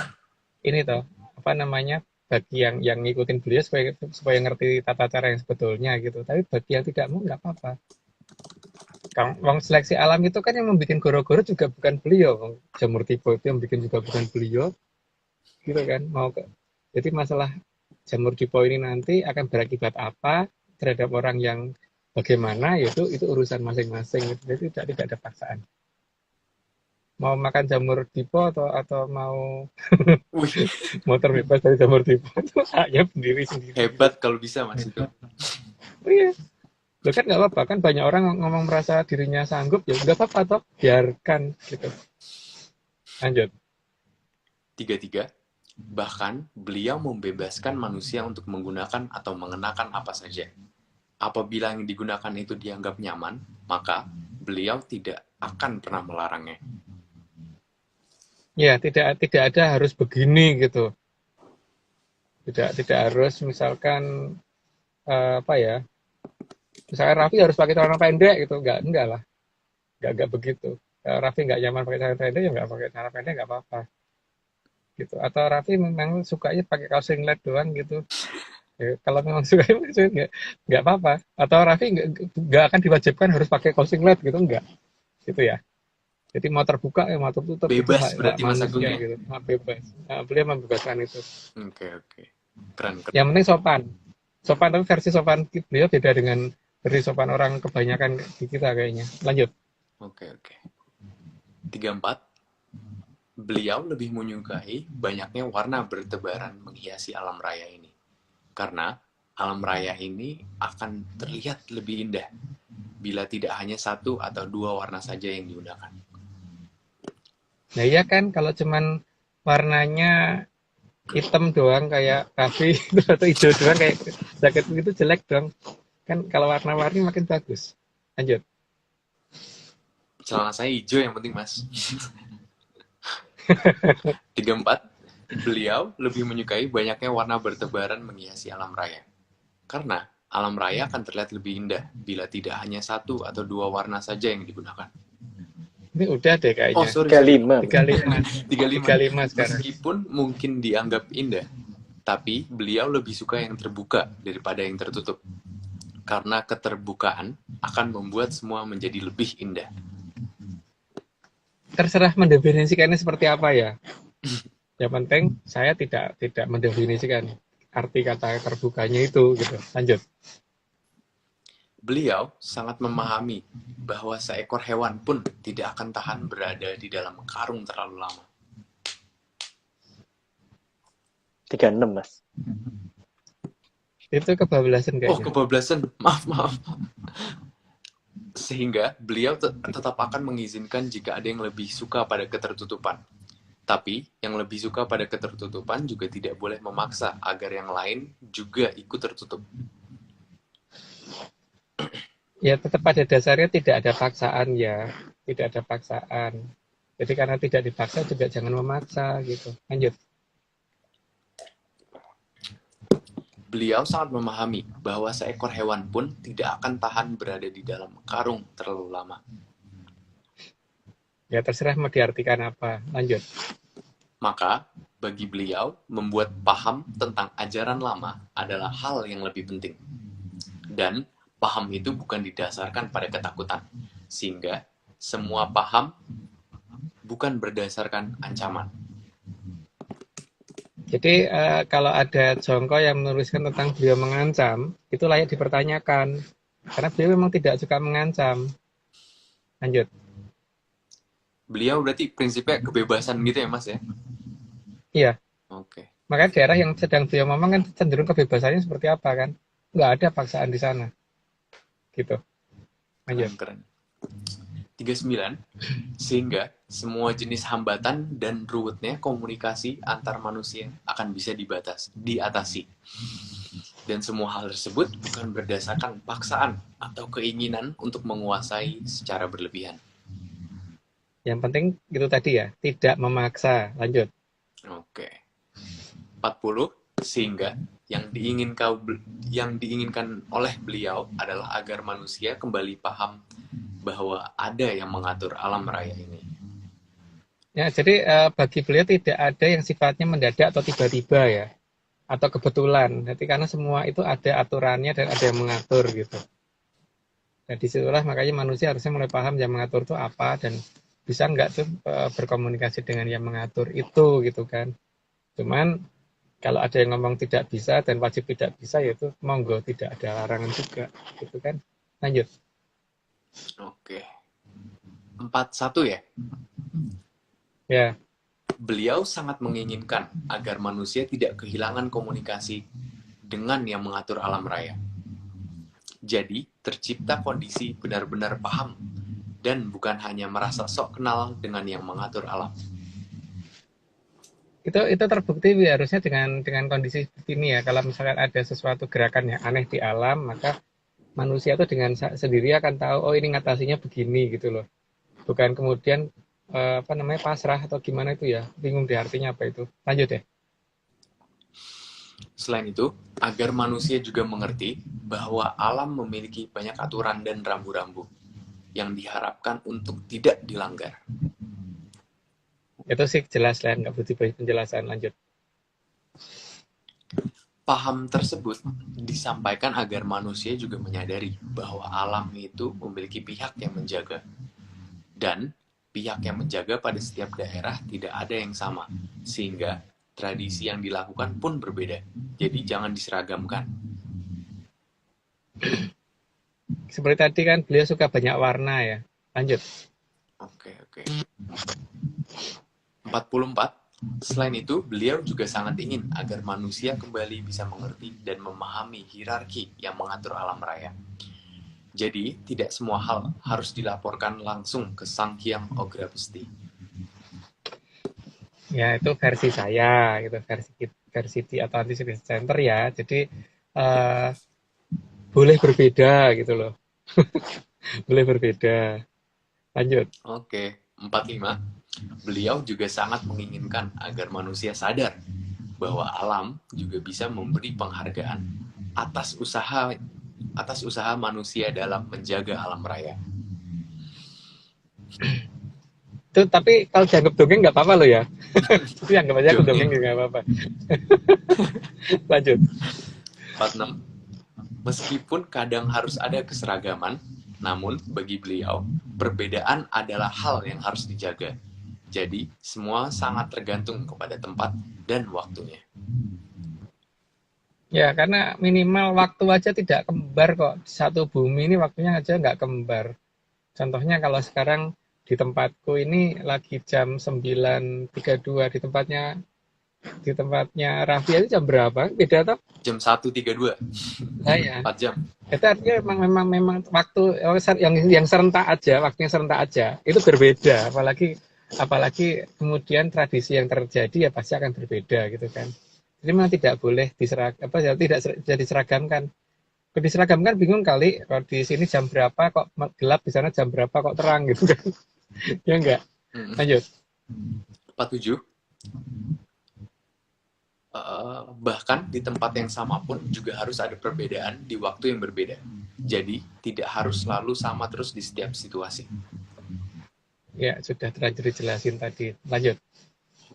Speaker 3: ini toh apa namanya, bagi yang ngikutin beliau supaya ngerti tata cara yang sebetulnya gitu. Tapi bagi yang tidak mau nggak apa-apa. Wong seleksi alam itu kan yang membuat goro-goro juga bukan beliau. Jamur tipe itu yang bikin juga bukan beliau gitu kan. Jadi masalah jamur dipo ini nanti akan berakibat apa terhadap orang yang bagaimana, yaitu itu urusan masing-masing. Jadi tidak ada paksaan. Mau makan jamur dipo atau mau
Speaker 2: Wih,
Speaker 3: terbebas dari jamur dipo itu haknya sendiri.
Speaker 2: hebat kalau bisa, Mas, itu.
Speaker 3: Oh iya, lo kan nggak apa-apa kan, banyak orang ngomong merasa dirinya sanggup, ya nggak apa-apa toh, biarkan gitu. Lanjut.
Speaker 2: 33, Bahkan, beliau membebaskan manusia untuk menggunakan atau mengenakan apa saja. Apabila yang digunakan itu dianggap nyaman, maka beliau tidak akan pernah melarangnya.
Speaker 3: Ya, tidak ada harus begini gitu. Tidak harus misalkan apa ya? Misalkan Raffi harus pakai celana pendek gitu, enggak lah, enggak begitu. Kalau Raffi nggak nyaman pakai celana pendek ya nggak pakai celana pendek nggak apa-apa gitu. Atau Raffi memang sukanya pakai kaos singlet doang gitu. Ya, kalau memang sukanya pakai singlet nggak apa-apa. Atau Raffi nggak akan diwajibkan harus pakai kaos singlet gitu enggak gitu ya. Jadi mau terbuka ya mau tertutup itu
Speaker 2: Bebas
Speaker 3: hak
Speaker 2: berarti Mas Agung
Speaker 3: manusia
Speaker 2: ya?
Speaker 3: gitu, hak bebas. Nah, beliau membebaskan itu.
Speaker 2: Oke. Keren.
Speaker 3: Yang penting sopan. Sopan tapi versi sopan beliau beda dengan versi sopan orang kebanyakan di kita kayaknya. Lanjut.
Speaker 2: Oke. 34. Beliau lebih menyukai banyaknya warna bertebaran menghiasi alam raya ini. Karena alam raya ini akan terlihat lebih indah bila tidak hanya satu atau dua warna saja yang digunakan.
Speaker 3: Nah iya kan kalau cuman warnanya hitam doang kayak kafe atau hijau doang kayak jaket itu jelek dong. Kan kalau warna-warni makin bagus. Lanjut.
Speaker 2: Celana saya hijau yang penting Mas. 34. Beliau lebih menyukai banyaknya warna bertebaran menghiasi alam raya. Karena alam raya akan terlihat lebih indah bila tidak hanya satu atau dua warna saja yang digunakan.
Speaker 3: Ini udah deh
Speaker 2: Oh,
Speaker 3: kayaknya.
Speaker 2: sorry.
Speaker 1: 35.
Speaker 3: 35 sekarang.
Speaker 2: Meskipun mungkin dianggap indah, tapi beliau lebih suka yang terbuka daripada yang tertutup. Karena keterbukaan akan membuat semua menjadi lebih indah.
Speaker 3: Terserah mendefinisikannya seperti apa ya. Yang penting saya tidak mendefinisikan arti kata terbukanya itu gitu. Lanjut.
Speaker 2: Beliau sangat memahami bahwa seekor hewan pun tidak akan tahan berada di dalam karung terlalu lama.
Speaker 1: 36, Mas.
Speaker 3: Itu kebablasan
Speaker 2: Oh,
Speaker 3: kayaknya.
Speaker 2: kebablasan. Maaf. Sehingga beliau tetap akan mengizinkan jika ada yang lebih suka pada ketertutupan. Tapi, yang lebih suka pada ketertutupan juga tidak boleh memaksa agar yang lain juga ikut tertutup.
Speaker 3: Ya tetap pada dasarnya tidak ada paksaan ya. Tidak ada paksaan. Jadi karena tidak dipaksa juga jangan memaksa gitu. Lanjut.
Speaker 2: Beliau sangat memahami bahwa seekor hewan pun tidak akan tahan berada di dalam karung terlalu lama.
Speaker 3: Ya terserah mau diartikan apa. Lanjut.
Speaker 2: Maka, bagi beliau, membuat paham tentang ajaran lama adalah hal yang lebih penting. Dan, paham itu bukan didasarkan pada ketakutan. Sehingga, semua paham bukan berdasarkan ancaman.
Speaker 3: Jadi kalau ada jongko yang menuliskan tentang beliau mengancam, itu layak dipertanyakan. Karena beliau memang tidak suka mengancam. Lanjut.
Speaker 2: Beliau berarti prinsipnya kebebasan gitu ya Mas ya?
Speaker 3: Iya.
Speaker 2: Oke.
Speaker 3: Makanya daerah yang sedang beliau ngomong kan cenderung kebebasannya seperti apa kan? Nggak ada paksaan di sana. Gitu. Lanjut.
Speaker 2: Keren. 39. Sehingga semua jenis hambatan dan ruwetnya komunikasi antar manusia akan bisa diatasi. Dan semua hal tersebut bukan berdasarkan paksaan atau keinginan untuk menguasai secara berlebihan.
Speaker 3: Yang penting itu tadi ya, tidak memaksa. Lanjut.
Speaker 2: Oke. 40. Sehingga yang diinginkan oleh beliau adalah agar manusia kembali paham bahwa ada yang mengatur alam raya ini.
Speaker 3: Ya, jadi bagi beliau tidak ada yang sifatnya mendadak atau tiba-tiba ya, atau kebetulan. Jadi karena semua itu ada aturannya dan ada yang mengatur gitu. Dan disitulah makanya manusia harusnya mulai paham yang mengatur itu apa dan bisa nggak tuh berkomunikasi dengan yang mengatur itu gitu kan. Cuman kalau ada yang ngomong tidak bisa dan wajib tidak bisa yaitu monggo tidak ada larangan juga gitu kan. Lanjut.
Speaker 2: Oke. 41 ya.
Speaker 3: Ya.
Speaker 2: Beliau sangat menginginkan agar manusia tidak kehilangan komunikasi dengan yang mengatur alam raya. Jadi, tercipta kondisi benar-benar paham dan bukan hanya merasa sok kenal dengan yang mengatur alam.
Speaker 3: itu terbukti harusnya dengan kondisi seperti ini ya. Kalau misalkan ada sesuatu gerakan yang aneh di alam, maka manusia tuh dengan sendiri akan tahu, oh ini ngatasinya begini gitu loh. Bukan kemudian apa namanya pasrah atau gimana itu ya, bingung deh artinya apa itu. Lanjut ya.
Speaker 2: Selain itu, agar manusia juga mengerti bahwa alam memiliki banyak aturan dan rambu-rambu yang diharapkan untuk tidak dilanggar.
Speaker 3: Itu sih jelas lah, nggak butuh penjelasan. Lanjut.
Speaker 2: Paham tersebut disampaikan agar manusia juga menyadari bahwa alam itu memiliki pihak yang menjaga. Dan pihak yang menjaga pada setiap daerah tidak ada yang sama, sehingga tradisi yang dilakukan pun berbeda. Jadi jangan diseragamkan.
Speaker 3: Seperti tadi kan beliau suka banyak warna ya. Lanjut.
Speaker 2: Oke. 44. Selain itu, beliau juga sangat ingin agar manusia kembali bisa mengerti dan memahami hierarki yang mengatur alam raya. Jadi, tidak semua hal harus dilaporkan langsung ke Sang Hyang Ogra Besti.
Speaker 3: Ya, itu versi saya, gitu, versi di Atlantis Center ya. Jadi boleh berbeda gitu loh. Boleh berbeda. Lanjut.
Speaker 2: Oke, 45. Beliau juga sangat menginginkan agar manusia sadar bahwa alam juga bisa memberi penghargaan atas usaha manusia dalam menjaga alam raya.
Speaker 3: Itu tapi kalau dianggap dongeng nggak apa-apa loh ya. Itu anggap aja aku dongeng juga nggak apa-apa. Lanjut.
Speaker 2: 46. Meskipun kadang harus ada keseragaman, namun bagi beliau, perbedaan adalah hal yang harus dijaga. Jadi, semua sangat tergantung kepada tempat dan waktunya.
Speaker 3: Ya, karena minimal waktu aja tidak kembar kok. Satu bumi ini waktunya aja nggak kembar. Contohnya kalau sekarang di tempatku ini lagi jam 9.32, di tempatnya Raffi itu jam berapa? Beda toh?
Speaker 2: Jam 1.32.
Speaker 3: Nah, ya.
Speaker 2: 4 jam.
Speaker 3: Itu artinya memang waktu yang serentak aja, waktunya serentak aja. Itu berbeda, apalagi kemudian tradisi yang terjadi ya pasti akan berbeda gitu kan. Jadi memang tidak boleh tidak diseragamkan. Kalau diseragamkan bingung kali, kalau di sini jam berapa kok gelap, di sana jam berapa kok terang gitu kan. Ya enggak? Lanjut.
Speaker 2: 47. Bahkan di tempat yang sama pun juga harus ada perbedaan di waktu yang berbeda. Jadi tidak harus selalu sama terus di setiap situasi.
Speaker 3: Ya, sudah terlanjur dijelasin tadi. Lanjut.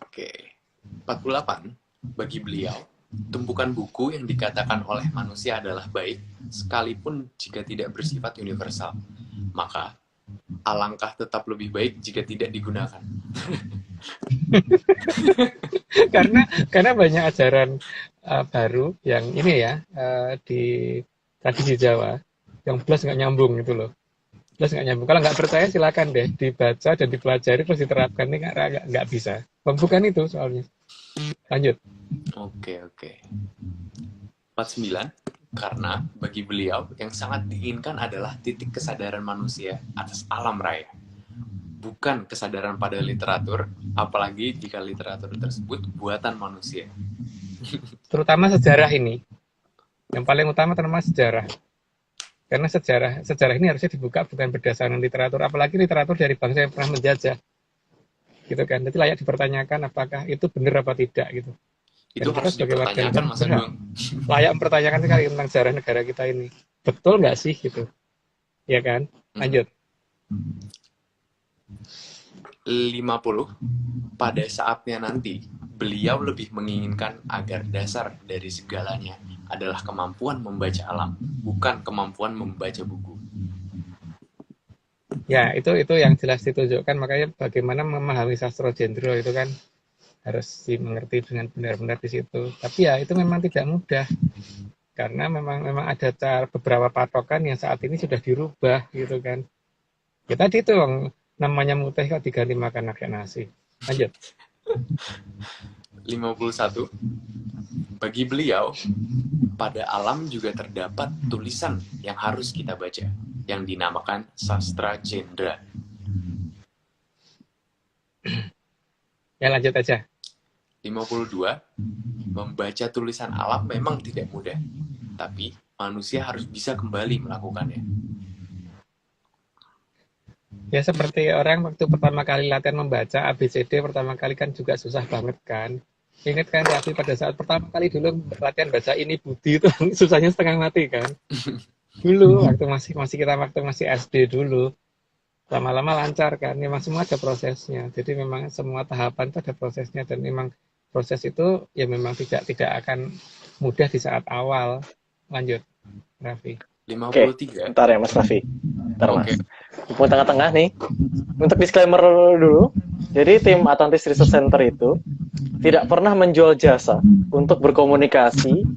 Speaker 2: Oke. 48. Bagi beliau, tumpukan buku yang dikatakan oleh manusia adalah baik, sekalipun jika tidak bersifat universal. Maka, alangkah tetap lebih baik jika tidak digunakan.
Speaker 3: karena banyak ajaran baru yang ini ya, di tradisi Jawa, yang plus nggak nyambung gitu loh. Plus nggak nyambung. Kalau nggak percaya silakan deh dibaca dan dipelajari terus diterapkan. Ini nggak bisa. Bukan itu soalnya. Lanjut.
Speaker 2: Oke. 49. Karena bagi beliau yang sangat diinginkan adalah titik kesadaran manusia atas alam raya. Bukan kesadaran pada literatur, apalagi jika literatur tersebut buatan manusia.
Speaker 3: Terutama sejarah ini. Yang paling utama terutama sejarah. Karena sejarah ini harusnya dibuka bukan berdasarkan literatur, apalagi literatur dari bangsa yang pernah menjajah. Gitu kan. Jadi layak dipertanyakan apakah itu benar apa tidak gitu.
Speaker 2: Itu harus dipertanyakan, Mas Agung.
Speaker 3: Layak mempertanyakan sekali tentang sejarah negara kita ini. Betul nggak sih gitu? Ya kan? Lanjut.
Speaker 2: 50. Pada saatnya nanti, beliau lebih menginginkan agar dasar dari segalanya adalah kemampuan membaca alam, bukan kemampuan membaca buku.
Speaker 3: Ya, itu yang jelas ditunjukkan. Makanya bagaimana memahami sastra jendro itu kan harus dimengerti dengan benar-benar di situ. Tapi ya itu memang tidak mudah. Karena memang ada beberapa patokan yang saat ini sudah dirubah gitu kan. Ya tadi itu namanya muteh kok diganti makan pakai nasi. Lanjut.
Speaker 2: 51. Bagi beliau, pada alam juga terdapat tulisan yang harus kita baca, yang dinamakan sastra jendra.
Speaker 3: Ya lanjut aja.
Speaker 2: 52, membaca tulisan alam memang tidak mudah, tapi manusia harus bisa kembali melakukannya.
Speaker 3: Ya seperti orang waktu pertama kali latihan membaca ABCD pertama kali kan juga susah banget kan. Ingat kan Raffi pada saat pertama kali dulu latihan baca ini Budi itu susahnya setengah mati kan. Dulu waktu masih SD dulu. Lama-lama lancar kan. Memang semua ada prosesnya. Jadi memang semua tahapan itu ada prosesnya dan memang proses itu ya memang tidak akan mudah di saat awal. Lanjut, Raffi.
Speaker 1: Oke,
Speaker 2: 53.
Speaker 1: bentar ya Mas Raffi. Bentar Mas.
Speaker 2: Oke.
Speaker 1: Mumpung tengah-tengah nih. Untuk disclaimer dulu. Jadi tim Atlantis Research Center itu tidak pernah menjual jasa untuk berkomunikasi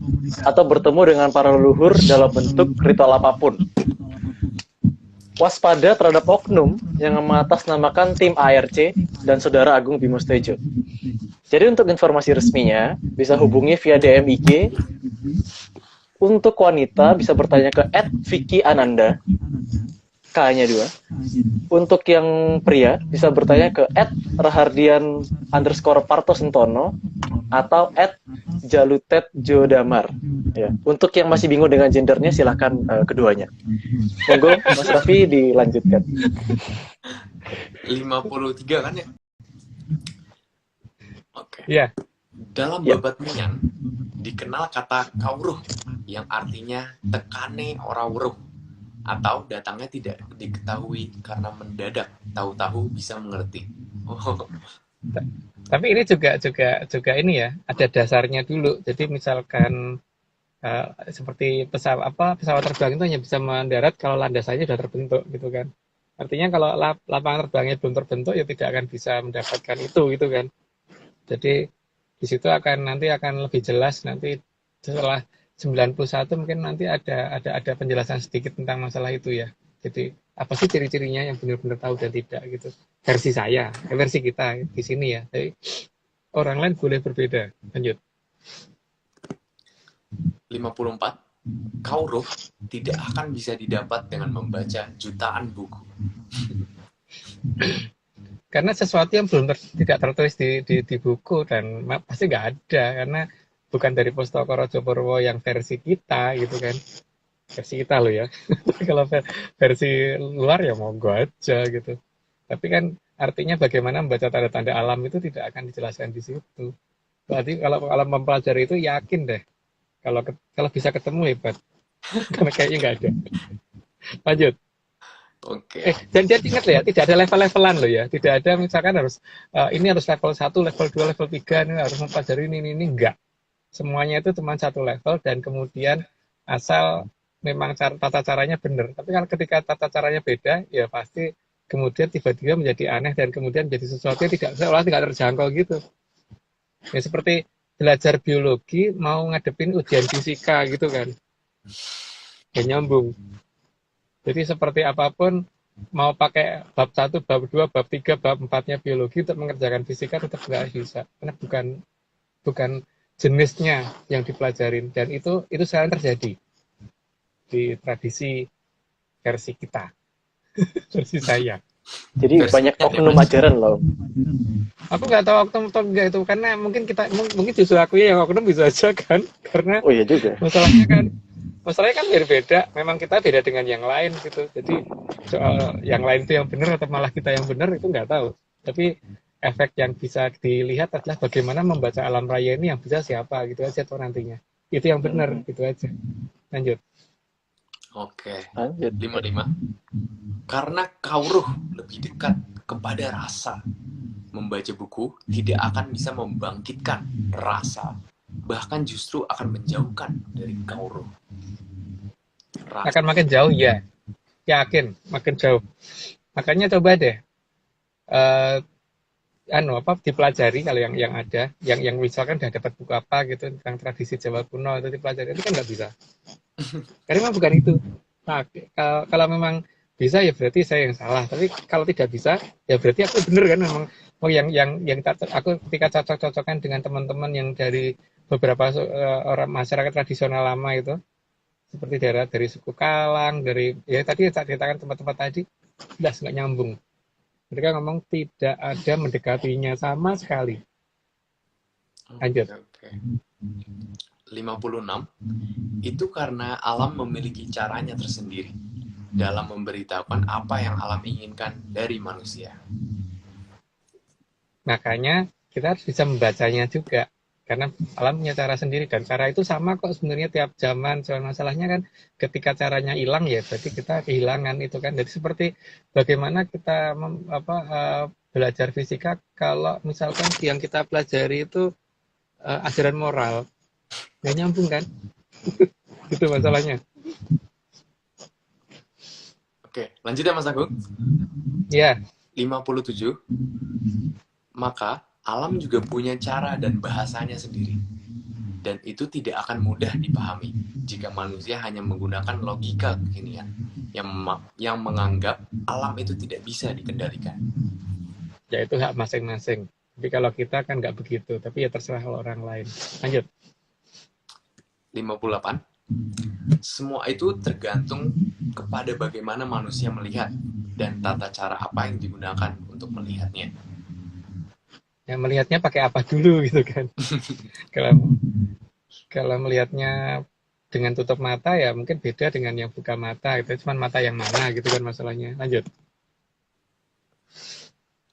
Speaker 1: atau bertemu dengan para leluhur dalam bentuk ritual apapun. Waspada terhadap oknum yang mengatasnamakan tim ARC dan Saudara Agung Bimo Stejo. Jadi untuk informasi resminya bisa hubungi via DM IG. Untuk wanita bisa bertanya ke @VickyAnanda, K-nya 2. Untuk yang pria bisa bertanya ke @rahardian_partosentono atau @jalutetjodamar. Ya. Untuk yang masih bingung dengan gendernya silahkan keduanya. Monggo Mas Raffi dilanjutkan.
Speaker 2: 53 kan ya? Oke.
Speaker 3: Iya.
Speaker 2: Dalam
Speaker 1: Ya.
Speaker 2: babat minyan dikenal kata kauruh yang artinya tekane ora weruh atau datangnya tidak diketahui karena mendadak, tahu-tahu bisa mengerti. Oh,
Speaker 3: Tapi ini juga ini ya, ada dasarnya dulu. Jadi misalkan seperti pesawat terbang itu hanya bisa mendarat kalau landasannya sudah terbentuk gitu kan. Artinya kalau lapangan terbangnya belum terbentuk ya tidak akan bisa mendapatkan itu gitu kan. Jadi di situ nanti akan lebih jelas nanti setelah 91 mungkin nanti ada penjelasan sedikit tentang masalah itu ya. Jadi apa sih ciri-cirinya yang benar-benar tahu dan tidak gitu. Versi saya, versi kita di sini ya. Jadi orang lain boleh berbeda. Lanjut.
Speaker 2: 54. Kauruh tidak akan bisa didapat dengan membaca jutaan buku.
Speaker 3: Karena sesuatu yang tidak tertulis di buku dan pasti nggak ada karena bukan dari Pustaka Raja Purwo yang versi kita gitu kan, versi kita loh ya. Kalau versi luar ya monggo aja gitu. Tapi kan artinya bagaimana membaca tanda-tanda alam itu tidak akan dijelaskan di situ. Berarti kalau mempelajari itu yakin deh kalau bisa ketemu hebat. Karena kayaknya nggak ada. Lanjut.
Speaker 2: Oke.
Speaker 3: Dan ingat ya, tidak ada level-levelan loh ya. Tidak ada misalkan ini harus level 1, level 2, level 3, ini harus mempelajari ini, enggak. Semuanya itu cuma satu level dan kemudian asal memang tata caranya benar. Tapi kalau ketika tata caranya beda, ya pasti kemudian tiba-tiba menjadi aneh dan kemudian menjadi sesuatu yang seolah tidak terjangkau gitu. Ya seperti belajar biologi mau ngadepin ujian fisika gitu kan. Ya nyambung. Jadi seperti apapun, mau pakai bab 1, bab 2, bab 3, bab 4-nya biologi untuk mengerjakan fisika tetap nggak bisa. Karena bukan jenisnya yang dipelajarin. Dan itu sekarang terjadi di tradisi versi kita. Versi saya.
Speaker 1: Jadi banyak oknum ajaran loh.
Speaker 3: Aku nggak tahu oknum atau enggak itu. Karena mungkin justru aku yang oknum bisa aja kan. Karena
Speaker 1: Oh iya juga.
Speaker 3: masalahnya kan berbeda. Memang kita beda dengan yang lain gitu. Jadi soal yang lain itu yang benar atau malah kita yang benar itu nggak tahu. Tapi efek yang bisa dilihat adalah bagaimana membaca alam raya ini yang bisa siapa gitu aja tuh nantinya. Itu yang benar gitu aja. Lanjut.
Speaker 2: Oke.
Speaker 1: Lanjut.
Speaker 2: 55. Karena kauruh lebih dekat kepada rasa. Membaca buku tidak akan bisa membangkitkan rasa. Bahkan justru akan menjauhkan dari kauruh.
Speaker 3: Akan makin jauh ya. Yakin makin jauh. Makanya coba deh dipelajari kalau yang ada, yang misalkan udah dapat buku apa gitu tentang tradisi Jawa kuno itu dipelajari itu kan nggak bisa. Karena memang bukan itu. Nah, kalau memang bisa ya berarti saya yang salah. Tapi kalau tidak bisa ya berarti aku bener kan memang. Oh yang aku ketika cocok-cocokan dengan teman-teman yang dari beberapa orang masyarakat tradisional lama itu seperti dari suku Kalang, dari ya tadi saya ceritakan tempat-tempat tadi, jelas nggak nyambung. Mereka ngomong tidak ada mendekatinya sama sekali. Lanjut.
Speaker 2: Oke. 56 itu karena alam memiliki caranya tersendiri dalam memberitahukan apa yang alam inginkan dari manusia.
Speaker 3: Makanya kita harus bisa membacanya juga. Karena alam punya cara sendiri dan cara itu sama kok sebenarnya tiap zaman. Soal masalahnya kan ketika caranya hilang ya berarti kita kehilangan itu kan. Jadi seperti bagaimana kita belajar fisika kalau misalkan yang kita pelajari itu ajaran moral. Nggak nyambung kan? Itu masalahnya.
Speaker 2: Oke, lanjut ya Mas Agung.
Speaker 3: Ya,
Speaker 2: 57. Maka alam juga punya cara dan bahasanya sendiri. Dan itu tidak akan mudah dipahami jika manusia hanya menggunakan logika kekinian yang menganggap alam itu tidak bisa dikendalikan.
Speaker 3: ya itu hak masing-masing. Tapi kalau kita kan nggak begitu. Tapi ya terserah kalau orang lain. Lanjut.
Speaker 2: 58. Semua itu tergantung kepada bagaimana manusia melihat dan tata cara apa yang digunakan untuk melihatnya.
Speaker 3: Ya melihatnya pakai apa dulu gitu kan. Kalau melihatnya dengan tutup mata ya mungkin beda dengan yang buka mata. Itu cuma mata yang mana gitu kan masalahnya. Lanjut.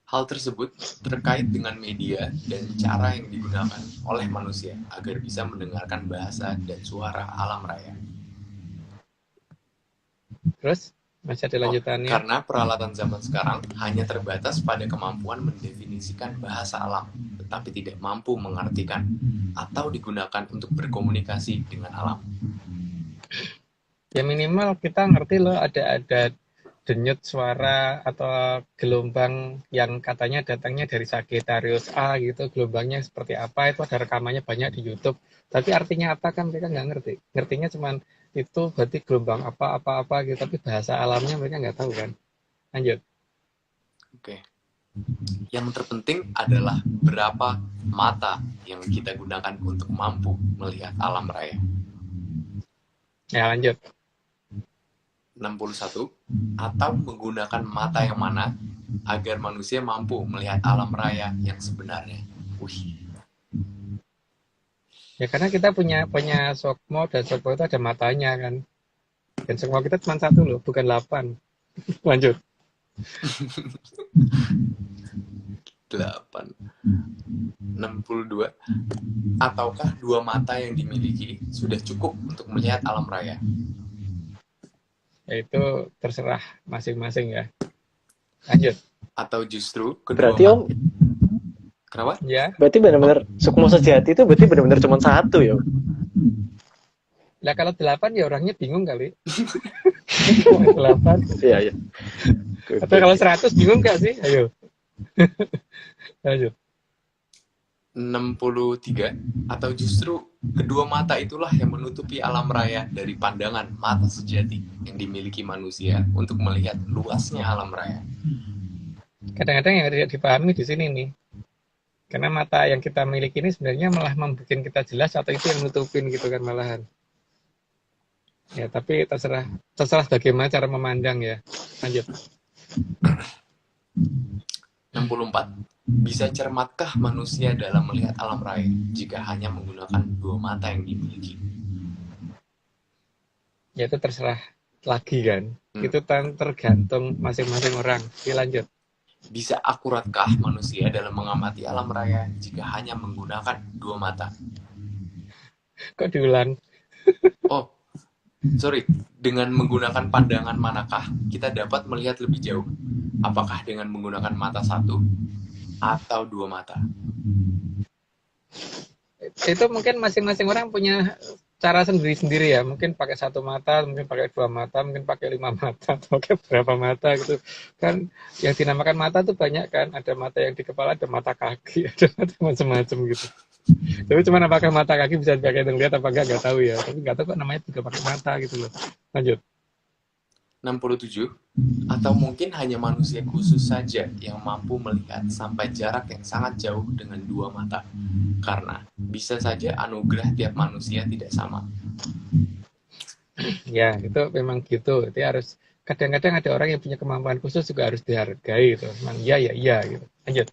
Speaker 2: Hal tersebut terkait dengan media dan cara yang digunakan oleh manusia agar bisa mendengarkan bahasa dan suara alam raya.
Speaker 3: Terus masih ada lanjutannya.
Speaker 2: Karena peralatan zaman sekarang hanya terbatas pada kemampuan mendefinisikan bahasa alam, tetapi tidak mampu mengartikan atau digunakan untuk berkomunikasi dengan alam.
Speaker 3: Ya minimal kita ngerti loh ada denyut suara atau gelombang yang katanya datangnya dari Sagittarius A gitu, gelombangnya seperti apa, itu ada rekamannya banyak di YouTube. Tapi artinya apa kan mereka nggak ngerti. Ngertinya cuman itu berarti gelombang apa gitu, tapi bahasa alamnya mereka nggak tahu kan. Lanjut.
Speaker 2: Oke. Yang terpenting adalah berapa mata yang kita gunakan untuk mampu melihat alam raya.
Speaker 3: Ya lanjut.
Speaker 2: 61. Atau menggunakan mata yang mana agar manusia mampu melihat alam raya yang sebenarnya. Wih.
Speaker 3: Ya karena kita punya Sukmo dan Sukmo itu ada matanya kan. Dan Sukmo kita cuma satu loh, bukan 8. Lanjut.
Speaker 2: 8. 62. Ataukah dua mata yang dimiliki sudah cukup untuk melihat alam raya?
Speaker 3: Ya itu terserah masing-masing ya. Lanjut.
Speaker 2: Atau justru kedua
Speaker 1: Berarti Om,
Speaker 2: Kenapa?
Speaker 3: Ya.
Speaker 1: berarti benar-benar Sukmo sejati itu berarti benar-benar cuma satu ya?
Speaker 3: Lah kalau 8 ya orangnya bingung kali. 8.
Speaker 1: Iya, iya.
Speaker 3: Atau kalau 100 bingung nggak sih? Ayo. Lanjut.
Speaker 2: 63. Atau justru kedua mata itulah yang menutupi alam raya dari pandangan mata sejati yang dimiliki manusia untuk melihat luasnya alam raya.
Speaker 3: Kadang-kadang yang tidak dipahami di sini nih. Karena mata yang kita miliki ini sebenarnya malah membuat kita jelas atau itu yang nutupin gitu kan malahan. Ya, tapi terserah bagaimana cara memandang ya. Lanjut.
Speaker 2: 64. Bisa cermatkah manusia dalam melihat alam raya jika hanya menggunakan dua mata yang dimiliki?
Speaker 3: Ya itu terserah lagi kan. Itu tergantung masing-masing orang. Oke, lanjut.
Speaker 2: Bisa akuratkah manusia dalam mengamati alam raya jika hanya menggunakan dua mata?
Speaker 3: Kok diulang?
Speaker 2: Oh, sorry. Dengan menggunakan pandangan manakah kita dapat melihat lebih jauh? Apakah dengan menggunakan mata satu atau dua mata?
Speaker 3: Itu mungkin masing-masing orang punya cara sendiri-sendiri ya. Mungkin pakai satu mata, mungkin pakai dua mata, mungkin pakai 5 mata, atau pakai berapa mata gitu. Kan yang dinamakan mata tuh banyak kan. Ada mata yang di kepala, ada mata kaki, ada mata macam-macam gitu. Tapi cuma apakah mata kaki bisa dipakai untuk lihat apa enggak tahu ya. Tapi enggak tahu kok namanya juga pakai mata gitu loh. Lanjut.
Speaker 2: 67. Atau mungkin hanya manusia khusus saja yang mampu melihat sampai jarak yang sangat jauh dengan dua mata. Karena bisa saja anugerah tiap manusia tidak sama.
Speaker 3: Ya, itu memang gitu. Itu harus kadang-kadang ada orang yang punya kemampuan khusus juga harus dihargai gitu. Memang iya ya iya gitu. Lanjut.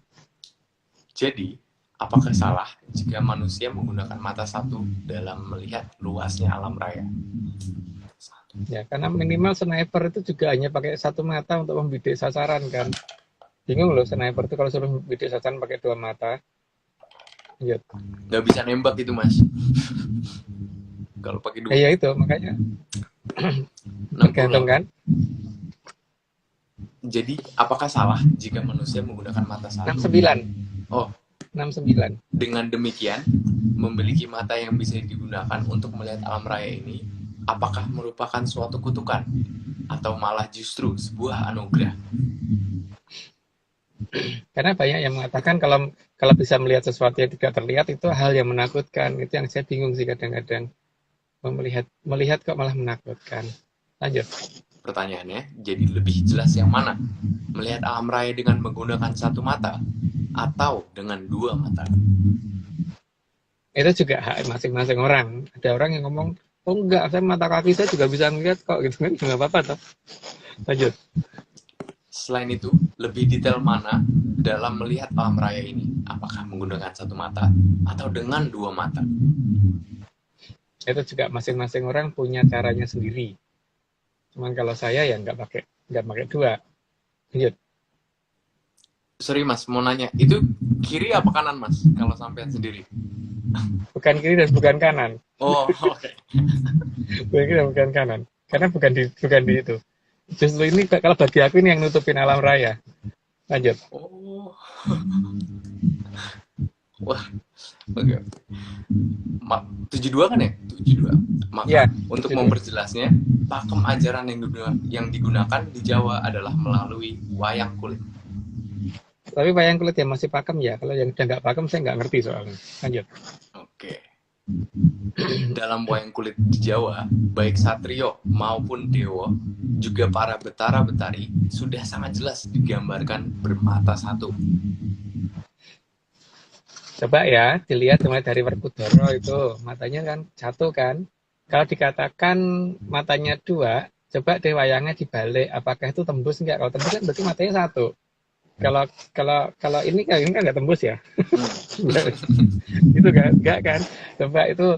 Speaker 2: Jadi, Apakah salah jika manusia menggunakan mata satu dalam melihat luasnya alam raya?
Speaker 3: Ya, karena minimal sniper itu juga hanya pakai satu mata untuk membidik sasaran kan. Bingung loh sniper itu kalau suruh bidik sasaran pakai dua mata. Lanjut.
Speaker 2: Nggak bisa nembak itu, Mas. Kalau pakai dua.
Speaker 3: Ya itu makanya
Speaker 2: 68.
Speaker 3: tergantung kan.
Speaker 2: Jadi, apakah salah jika manusia menggunakan mata satu?
Speaker 3: 69.
Speaker 2: Oh,
Speaker 3: 69.
Speaker 2: dengan demikian, memiliki mata yang bisa digunakan untuk melihat alam raya ini, apakah merupakan suatu kutukan? Atau malah justru sebuah anugerah?
Speaker 3: Karena banyak yang mengatakan kalau bisa melihat sesuatu yang tidak terlihat itu hal yang menakutkan. Itu yang saya bingung sih kadang-kadang. Melihat kok malah menakutkan. Lanjut.
Speaker 2: Pertanyaannya, jadi lebih jelas yang mana? Melihat alam raya dengan menggunakan satu mata atau dengan dua mata?
Speaker 3: Itu juga hak masing-masing orang. Ada orang yang ngomong, oh enggak, saya mata kaki saya juga bisa melihat kok, gitu kan, nggak apa-apa toh. Lanjut.
Speaker 2: Selain itu, lebih detail mana dalam melihat alam raya ini? Apakah menggunakan satu mata atau dengan dua mata?
Speaker 3: Itu juga masing-masing orang punya caranya sendiri. Cuman kalau saya ya nggak pakai dua. Lanjut.
Speaker 2: Sorry Mas, mau nanya, itu kiri apa kanan Mas? Kalau sampean sendiri?
Speaker 3: Bukan kiri dan bukan kanan.
Speaker 2: Oh, oke.
Speaker 3: Bukan kiri dan bukan kanan. Karena bukan di itu. Justru ini kalau bagi aku ini yang nutupin alam raya. Lanjut.
Speaker 2: Oh. Wah, oke. 72 kan ya? 72. Maka
Speaker 3: Ya,
Speaker 2: untuk
Speaker 3: 72.
Speaker 2: memperjelasnya, pakem ajaran yang digunakan di Jawa adalah melalui wayang kulit.
Speaker 3: Tapi wayang kulit yang masih pakem ya. Kalau yang udah nggak pakem saya nggak ngerti soalnya. Lanjut.
Speaker 2: Oke. Dalam wayang kulit di Jawa, baik satrio maupun dewa, juga para betara-betari sudah sangat jelas digambarkan bermata satu.
Speaker 3: Coba ya dilihat mulai dari Werkudara itu matanya kan satu kan. Kalau dikatakan matanya dua, coba deh wayangnya dibalik. Apakah itu tembus nggak? Kalau tembus kan berarti matanya satu. Kalau ini kan nggak tembus ya. Itu kan nggak kan. Coba itu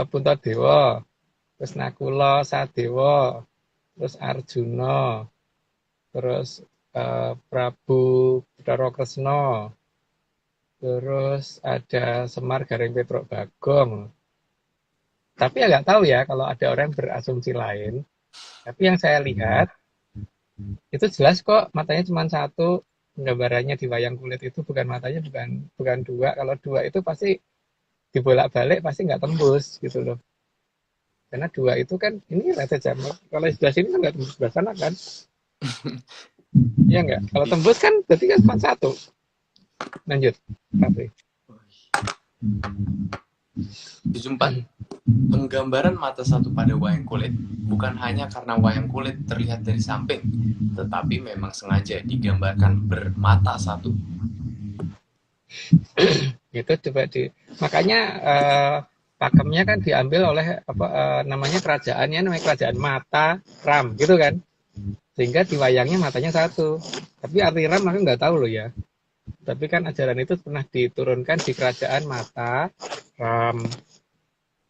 Speaker 3: Puntadewa, terus Nakula, Sadewa, terus Arjuna, terus Prabu Bathara Kresna, terus ada Semar Gareng Petruk Bagong. Tapi ya nggak tahu ya kalau ada orang berasumsi lain. Tapi yang saya lihat itu jelas kok matanya cuma satu. Gambarannya di wayang kulit itu bukan matanya bukan dua. Kalau dua itu pasti dibolak-balik pasti nggak tembus gitu loh. Karena dua itu kan ini rata jam. Kalau di sebelah sini kan nggak tembus sebelah sana kan. Iya nggak? Kalau tembus kan berarti kan cuma satu. Lanjut. Tapi
Speaker 2: 74. Penggambaran mata satu pada wayang kulit bukan hanya karena wayang kulit terlihat dari samping, tetapi memang sengaja digambarkan bermata satu.
Speaker 3: itu coba makanya pakemnya kan diambil oleh namanya kerajaan Mataram gitu kan, sehingga di wayangnya matanya satu. Tapi arti Ram aku nggak tahu loh ya. Tapi kan ajaran itu pernah diturunkan di kerajaan Mataram.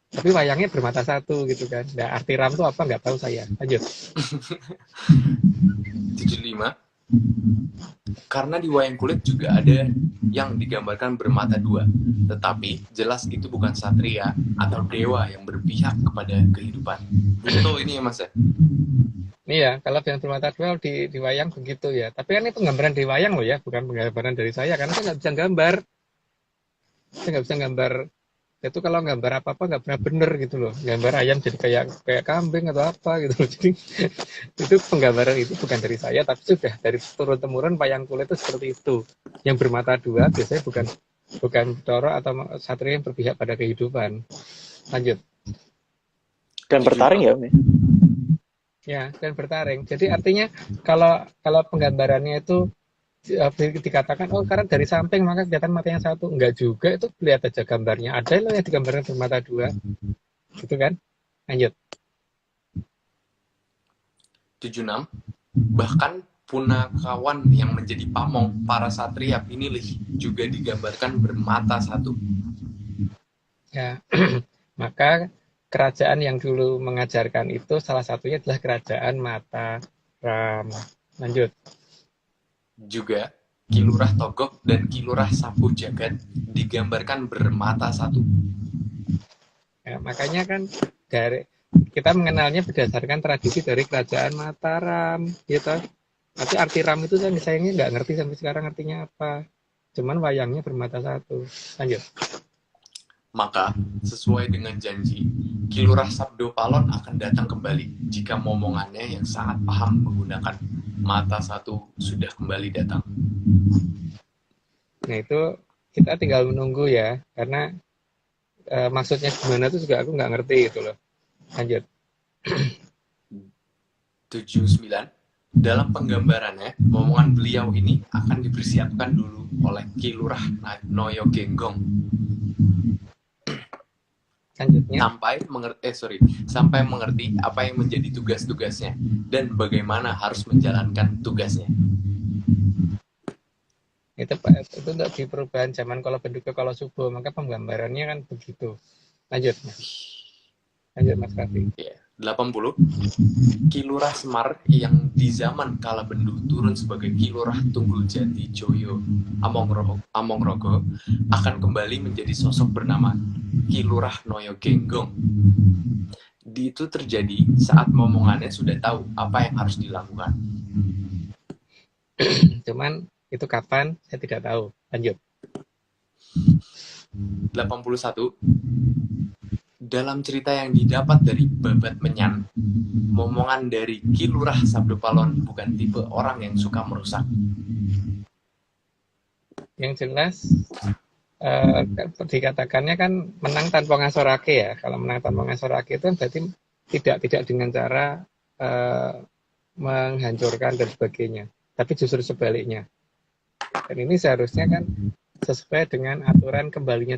Speaker 3: Tapi wayangnya bermata satu gitu kan. Nah, arti Ram itu apa nggak tahu saya. Lanjut.
Speaker 2: 75. Karena di wayang kulit juga ada yang digambarkan bermata dua, tetapi jelas itu bukan satria atau dewa yang berpihak kepada kehidupan. Betul ini ya Mas ya?
Speaker 3: Iya, kalau yang bermata dua di wayang begitu ya. Tapi kan ini penggambaran di wayang loh ya, bukan penggambaran dari saya. Karena saya nggak bisa gambar. Saya nggak bisa gambar. Itu kalau gambar apa-apa nggak pernah bener gitu loh. Gambar ayam jadi kayak kambing atau apa gitu loh. Jadi itu penggambaran itu bukan dari saya, tapi sudah dari turun-temurun wayang kulit itu seperti itu. Yang bermata dua biasanya bukan Toro atau satria yang berpihak pada kehidupan. Lanjut.
Speaker 1: Dan bertaring ya Om ya?
Speaker 3: Ya, dan bertaring. Jadi artinya kalau penggambarannya itu dikatakan karena dari samping maka kelihatan matanya satu, enggak juga, itu lihat aja gambarnya, ada loh yang digambarkan bermata dua gitu kan. Lanjut.
Speaker 2: 76. Bahkan punakawan yang menjadi pamong para satria pinilih juga digambarkan bermata satu.
Speaker 3: Ya, maka kerajaan yang dulu mengajarkan itu salah satunya adalah kerajaan Mataram. Lanjut.
Speaker 2: Juga Kilurah Togok dan Kilurah Sapu Jagat digambarkan bermata satu.
Speaker 3: Ya, makanya kan dari kita mengenalnya berdasarkan tradisi dari kerajaan Mataram, gitu. Tapi arti ram itu saya sayangnya nggak ngerti sampai sekarang artinya apa. Cuman wayangnya bermata satu. Lanjut.
Speaker 2: Maka, sesuai dengan janji, Kilurah Sabdo Palon akan datang kembali jika momongannya yang sangat paham menggunakan mata satu sudah kembali datang.
Speaker 3: Nah itu kita tinggal menunggu ya, karena maksudnya gimana itu juga aku nggak ngerti gitu loh. Lanjut.
Speaker 2: 79. Dalam penggambarannya, momongan beliau ini akan dipersiapkan dulu oleh Kilurah Noyo Genggong
Speaker 3: Selanjutnya,
Speaker 2: sampai mengerti apa yang menjadi tugas-tugasnya dan bagaimana harus menjalankan tugasnya.
Speaker 3: itu untuk di perubahan zaman kalau bentuknya kalau subuh, maka penggambarannya kan begitu. Lanjut Mas Raffi.
Speaker 2: 80. Kilurah Semar yang di zaman kala bendu turun sebagai Kilurah Tunggul Jati Joyo Amongrogo akan kembali menjadi sosok bernama Kilurah Noyo Genggong. Itu terjadi saat momongannya sudah tahu apa yang harus dilakukan.
Speaker 3: Cuman itu kapan saya tidak tahu. Lanjut.
Speaker 2: 81. Dalam cerita yang didapat dari Babat Menyan, momongan dari Kilurah Sabdo Palon bukan tipe orang yang suka merusak.
Speaker 3: Yang jelas dikatakannya kan menang tanpa ngasorake ya. Kalau menang tanpa ngasorake itu berarti tidak dengan cara menghancurkan dan sebagainya, tapi justru sebaliknya. Dan ini seharusnya kan sesuai dengan aturan kembalinya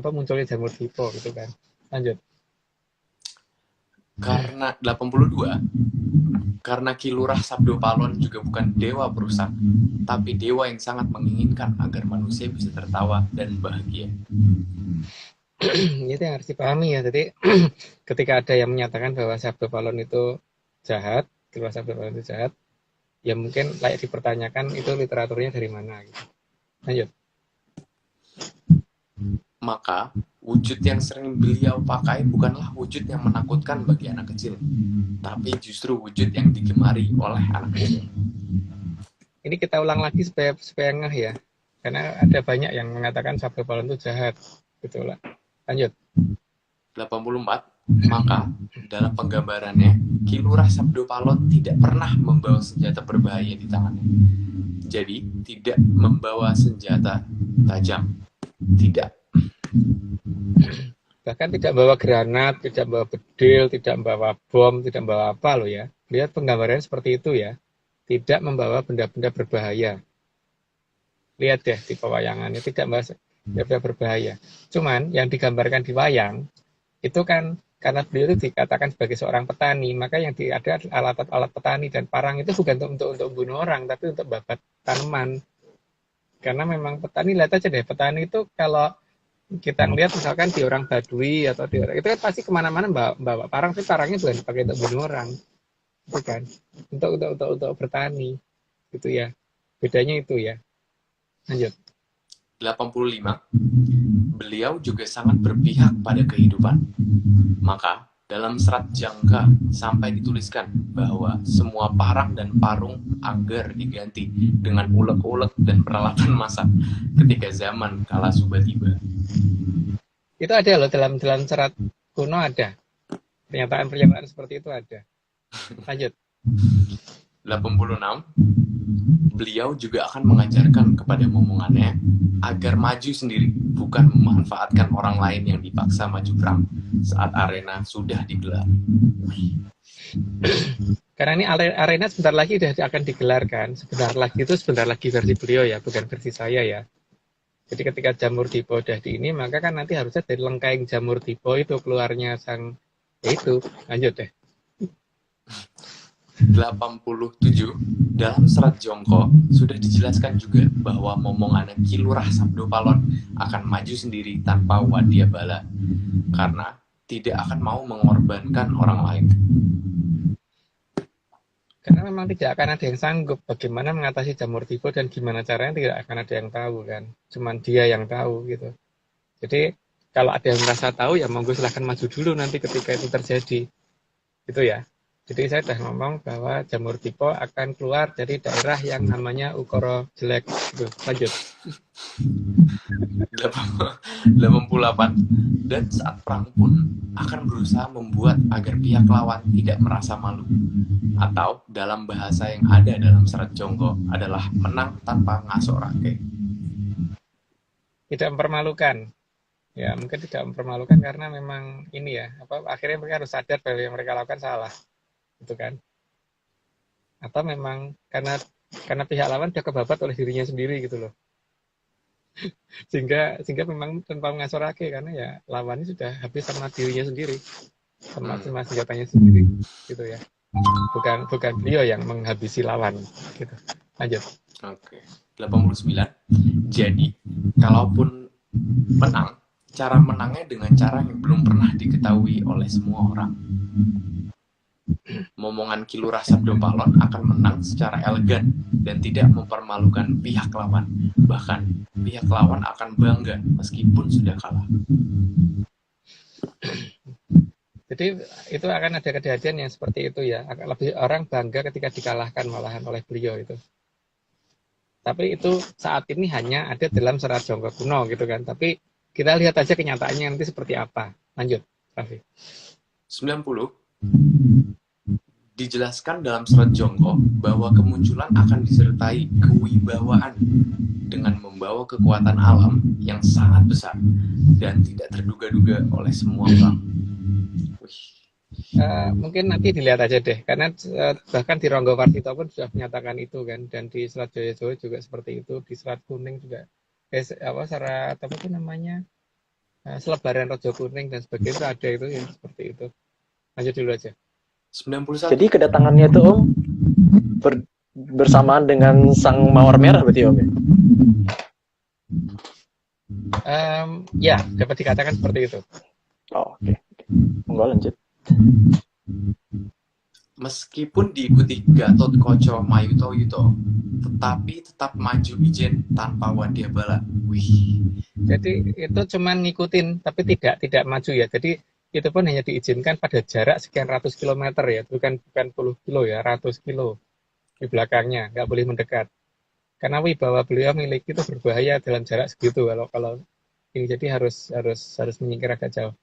Speaker 3: munculnya jamur dipo gitu kan. Lanjut.
Speaker 2: Karena 82, karena Kilurah Sabdo Palon juga bukan dewa perusak, tapi dewa yang sangat menginginkan agar manusia bisa tertawa dan bahagia.
Speaker 3: Itu yang harus dipahami ya. Jadi ketika ada yang menyatakan bahwa Sabdo Palon itu jahat, Kilurah Sabdo Palon itu jahat, ya mungkin layak dipertanyakan itu literaturnya dari mana gitu. Lanjut.
Speaker 2: Maka, wujud yang sering beliau pakai bukanlah wujud yang menakutkan bagi anak kecil, tapi justru wujud yang digemari oleh anak kecil.
Speaker 3: Ini kita ulang lagi supaya ngeh ya, karena ada banyak yang mengatakan Sabdo Palon itu jahat, gitu lah. Lanjut.
Speaker 2: 84. Maka, dalam penggambarannya, Kilurah Sabdo Palon tidak pernah membawa senjata berbahaya di tangannya. Jadi, tidak membawa senjata tajam. Tidak.
Speaker 3: Bahkan tidak bawa granat, tidak bawa bedil, tidak membawa bom, tidak membawa apa loh ya. Lihat penggambarannya seperti itu ya. Tidak membawa benda-benda berbahaya. Lihat deh di pewayangannya, tidak membawa benda berbahaya. Cuman yang digambarkan di wayang itu kan karena beliau itu dikatakan sebagai seorang petani, maka yang ada alat-alat petani dan parang itu bukan untuk bunuh orang, tapi untuk babat tanaman. Karena memang petani, lihat aja deh, petani itu kalau kita ngelihat misalkan di orang Badui atau di orang itu kan pasti kemana-mana bawa parang, tapi parangnya bukan dipakai untuk bunuh orang, itu kan untuk bertani, gitu ya. Bedanya itu ya. Lanjut.
Speaker 2: 85. Beliau juga sangat berpihak pada kehidupan. Maka, dalam serat jangka sampai dituliskan bahwa semua parang dan parung agar diganti dengan ulek-ulek dan peralatan masak ketika zaman kala sudah tiba.
Speaker 3: Itu ada loh dalam serat kuno ada. Pernyataan-pernyataan seperti itu ada. Lanjut.
Speaker 2: 86. Beliau juga akan mengajarkan kepada momongannya agar maju sendiri, bukan memanfaatkan orang lain yang dipaksa maju perang saat arena sudah digelar.
Speaker 3: Karena ini arena sebentar lagi sudah akan digelar kan. Sebentar lagi versi beliau ya, bukan versi saya ya. Jadi ketika jamur dipo udah di ini, maka kan nanti harusnya dari lengkaing jamur dipo itu keluarnya sang itu. Lanjut deh.
Speaker 2: 87 dalam serat Jongko sudah dijelaskan juga bahwa momongan Ki Lurah Sabdo Palon akan maju sendiri tanpa wadya bala karena tidak akan mau mengorbankan orang lain.
Speaker 3: Karena memang tidak akan ada yang sanggup bagaimana mengatasi jamur tiba dan gimana caranya tidak akan ada yang tahu kan. Cuman dia yang tahu gitu. Jadi kalau ada yang merasa tahu ya monggo silahkan maju dulu nanti ketika itu terjadi. Gitu ya. Jadi saya sudah ngomong bahwa jamur tipe akan keluar dari daerah yang namanya Ukoro jelek. Gitu. Lanjut.
Speaker 2: 88 dan saat perang pun akan berusaha membuat agar pihak lawan tidak merasa malu atau dalam bahasa yang ada dalam serat Jongko adalah menang tanpa ngasok rake.
Speaker 3: Tidak mempermalukan. Ya mungkin tidak mempermalukan karena memang ini ya akhirnya mereka harus sadar bahwa yang mereka lakukan salah. Gitu kan, atau memang karena pihak lawan sudah kebabat oleh dirinya sendiri gitu loh, sehingga memang tanpa mengasorake karena ya lawannya sudah habis sama dirinya sendiri, sama senjatanya sendiri gitu ya, bukan beliau yang menghabisi lawan gitu. Lanjut.
Speaker 2: Oke. 89 jadi kalaupun menang, cara menangnya dengan cara yang belum pernah diketahui oleh semua orang. Momongan Ki Lurah Sabdo Palon akan menang secara elegan dan tidak mempermalukan pihak lawan. Bahkan pihak lawan akan bangga meskipun sudah kalah.
Speaker 3: Jadi itu akan ada kejadian yang seperti itu ya. Lebih orang bangga ketika dikalahkan malahan oleh beliau itu. Tapi itu saat ini hanya ada dalam serat Jongko kuno gitu kan. Tapi kita lihat aja kenyataannya nanti seperti apa. Lanjut, Raffi.
Speaker 2: 90 dijelaskan dalam serat Jongko bahwa kemunculan akan disertai kewibawaan dengan membawa kekuatan alam yang sangat besar dan tidak terduga-duga oleh semua orang.
Speaker 3: Mungkin nanti dilihat aja deh, karena bahkan di Ronggo Warsito pun sudah menyatakan itu kan, dan di serat Jaya-Jawa juga seperti itu, di serat Kuning juga, serat apa itu namanya, selebaran Rojo Kuning dan sebagainya ada itu yang seperti itu. Lanjut dulu aja.
Speaker 2: 91.
Speaker 1: Jadi kedatangannya itu Om bersamaan dengan Sang Mawar Merah berarti Om ya?
Speaker 3: Ya, dapat dikatakan seperti itu.
Speaker 1: Oh, oke. Monggo lanjut.
Speaker 2: Meskipun diikuti Gatot Koco Mayuto Yuto, tetapi tetap maju ijen tanpa wadya bala. Wih.
Speaker 3: Jadi itu cuma ngikutin, tapi tidak maju ya. Jadi itu pun hanya diizinkan pada jarak sekian ratus kilometer ya, bukan puluh kilo ya, ratus kilo di belakangnya, nggak boleh mendekat. Karena wibawa beliau miliki itu berbahaya dalam jarak segitu kalau ini, jadi harus menyingkir agak jauh.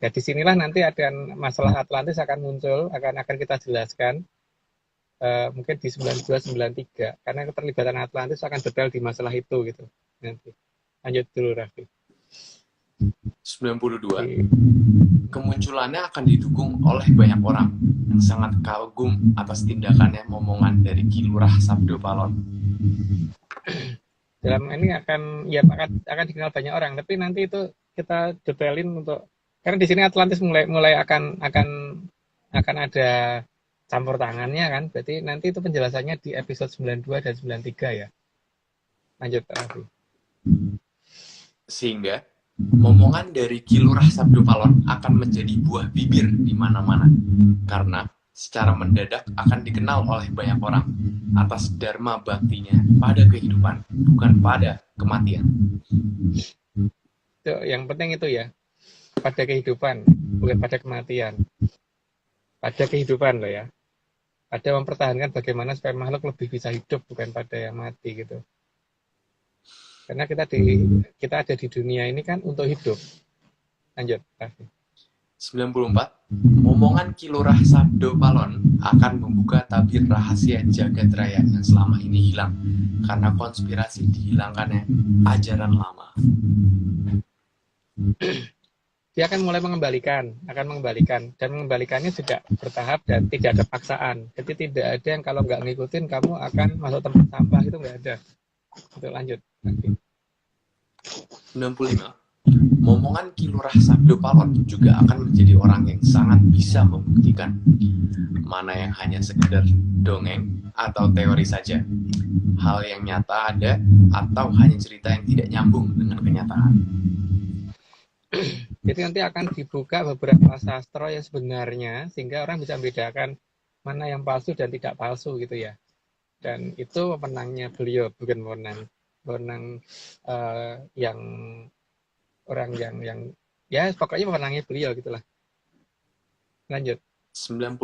Speaker 3: Ya disinilah nanti akan masalah Atlantis akan muncul, akan kita jelaskan mungkin di 92-93, karena keterlibatan Atlantis akan detail di masalah itu gitu. Nanti lanjut dulu Raffi.
Speaker 2: 92 kemunculannya akan didukung oleh banyak orang yang sangat kagum atas tindakannya momongan dari Ki Lurah Sabdo Palon.
Speaker 3: Dalam ini akan dikenal banyak orang, tapi nanti itu kita detailin untuk, karena di sini Atlantis mulai akan ada campur tangannya kan, berarti nanti itu penjelasannya di episode 92 dan 93 ya. Lanjut Raffi.
Speaker 2: Sehingga momongan dari Ki Lurah Sabdo Palon akan menjadi buah bibir di mana-mana karena secara mendadak akan dikenal oleh banyak orang atas dharma baktinya pada kehidupan, bukan pada kematian.
Speaker 3: Itu yang penting itu ya, pada kehidupan, bukan pada kematian. Pada kehidupan loh ya. Ada mempertahankan bagaimana supaya makhluk lebih bisa hidup, bukan pada yang mati gitu. Karena kita ada di dunia ini kan untuk hidup. Lanjut, Raffi.
Speaker 2: 94. Momongan Ki Lurah Sabdo Palon akan membuka tabir rahasia jagat raya yang selama ini hilang karena konspirasi dihilangkannya ajaran lama.
Speaker 3: Dia akan mulai mengembalikan dan mengembalikannya juga bertahap dan tidak ada paksaan. Jadi tidak ada yang kalau nggak ngikutin kamu akan masuk tempat sampah, itu nggak ada. Itu lanjut.
Speaker 2: 95. Momongan Ki Lurah Sabdo Palon juga akan menjadi orang yang sangat bisa membuktikan mana yang hanya sekedar dongeng atau teori saja, hal yang nyata ada atau hanya cerita yang tidak nyambung dengan kenyataan.
Speaker 3: Jadi nanti akan dibuka beberapa sastra yang sebenarnya sehingga orang bisa membedakan mana yang palsu dan tidak palsu gitu ya. Dan itu pemenangnya beliau, bukan pemenang yang orang yang ya pokoknya pemenangnya beliau gitulah. Lanjut.
Speaker 2: 96.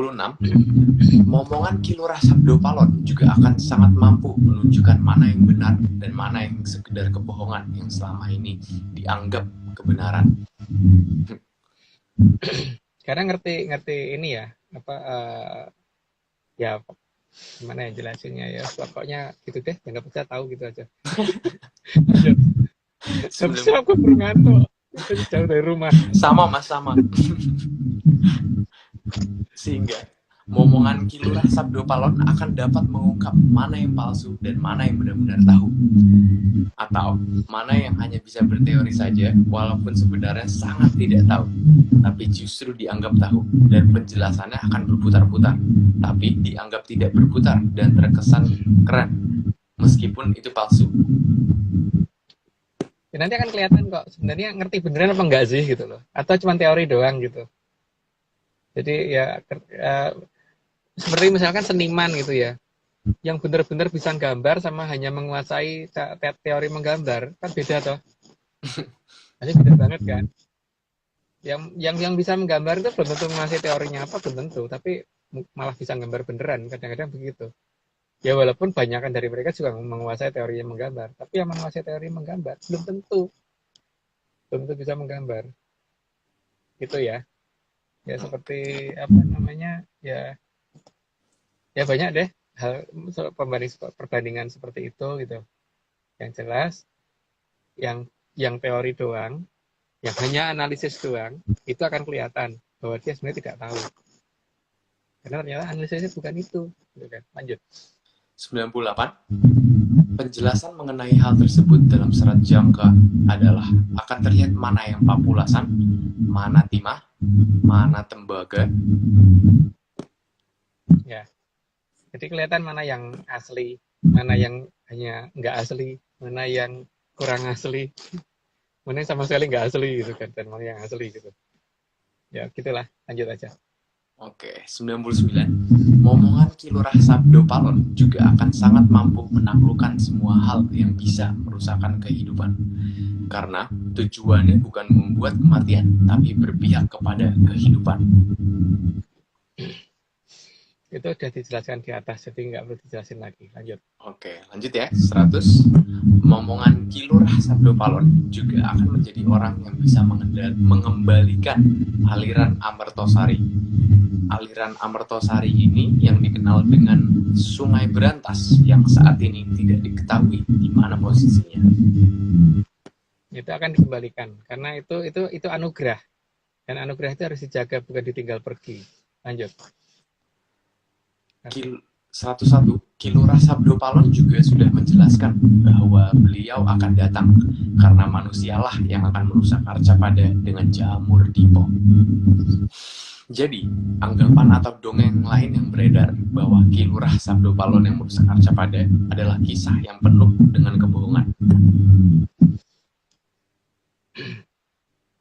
Speaker 2: Momongan Ki Lurah Sabdo Palon juga akan sangat mampu menunjukkan mana yang benar dan mana yang sekedar kebohongan yang selama ini dianggap kebenaran.
Speaker 3: Sekarang ngerti ini ya apa ya gimana ya jelasinnya ya pokoknya gitu deh, nggak bisa tahu gitu aja. Habis aku ngantuk, jauh dari rumah.
Speaker 2: Sama mas, sama. Sehingga momongan Ki Lurah Sabdo Palon akan dapat mengungkap mana yang palsu dan mana yang benar-benar tahu, atau mana yang hanya bisa berteori saja walaupun sebenarnya sangat tidak tahu, tapi justru dianggap tahu dan penjelasannya akan berputar-putar, tapi dianggap tidak berputar dan terkesan keren meskipun itu palsu.
Speaker 3: Ya, nanti akan kelihatan kok sebenarnya ngerti beneran apa enggak sih gitu loh, atau cuma teori doang gitu. Jadi ya seperti misalkan seniman gitu ya, yang benar-benar bisa gambar sama hanya menguasai teori menggambar kan beda toh. Pasti beda banget kan. Yang bisa menggambar itu belum tentu menguasai teorinya apa, belum tentu, tapi malah bisa gambar beneran, kadang-kadang begitu. Ya walaupun banyakan dari mereka juga menguasai teori yang menggambar, tapi yang menguasai teori menggambar belum tentu bisa menggambar. Gitu ya. Ya seperti apa namanya ya banyak deh hal perbandingan seperti itu gitu. Yang jelas yang teori doang, yang hanya analisis doang, itu akan kelihatan bahwa dia sebenarnya tidak tahu. Karena ternyata analisisnya bukan itu. Gitu kan. Lanjut.
Speaker 2: 98. Penjelasan mengenai hal tersebut dalam serat jangka adalah akan terlihat mana yang papulasan, mana timah, mana tembaga.
Speaker 3: Ya. Jadi kelihatan mana yang asli, mana yang hanya nggak asli, mana yang kurang asli, mana yang sama sekali nggak asli gitu kan, dan mana yang asli gitu. Ya gitulah, lanjut aja.
Speaker 2: Oke, 99. Momongan Ki Lurah Sabdo Palon juga akan sangat mampu menaklukkan semua hal yang bisa merusakkan kehidupan. Karena tujuannya bukan membuat kematian, tapi berpihak kepada kehidupan.
Speaker 3: Itu udah dijelaskan di atas, jadi nggak perlu dijelasin lagi. Lanjut.
Speaker 2: Oke, lanjut ya. 100. Momongan Ki Lurah Sabdo Palon juga akan menjadi orang yang bisa mengembalikan aliran Amertosari. Aliran Amertosari ini yang dikenal dengan Sungai Berantas yang saat ini tidak diketahui di mana posisinya.
Speaker 3: Itu akan dikembalikan karena itu anugerah, dan anugerah itu harus dijaga, bukan ditinggal pergi. Lanjut.
Speaker 2: 101. Ki Lurah Sabdo Palon juga sudah menjelaskan bahwa beliau akan datang karena manusialah yang akan merusak Arcapada dengan jamur Dipo. Jadi, anggapan atau dongeng lain yang beredar bahwa Ki Lurah Sabdo Palon yang merusak Arcapada adalah kisah yang penuh dengan kebohongan.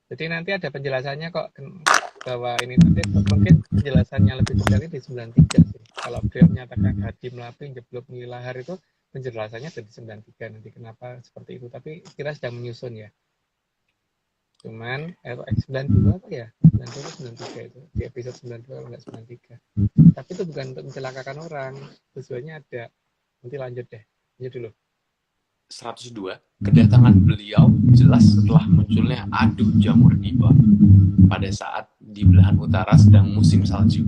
Speaker 3: Jadi nanti ada penjelasannya kok, bahwa ini nanti mungkin penjelasannya lebih detail di 93 sih. Kalau beliau menyatakan Hadi Melapi jeblok Nilahar itu penjelasannya dari 93 nanti kenapa seperti itu, tapi kita sedang menyusun ya. Cuman 92 apa ya? 92 93 itu. Di episode 92 enggak 93. Tapi itu bukan untuk mencelakakan orang. Tujuannya ada. Nanti lanjut deh. Lanjut dulu.
Speaker 2: 102. Kedatangan beliau jelas setelah munculnya adu jamur Dipo pada saat di belahan utara sedang musim salju.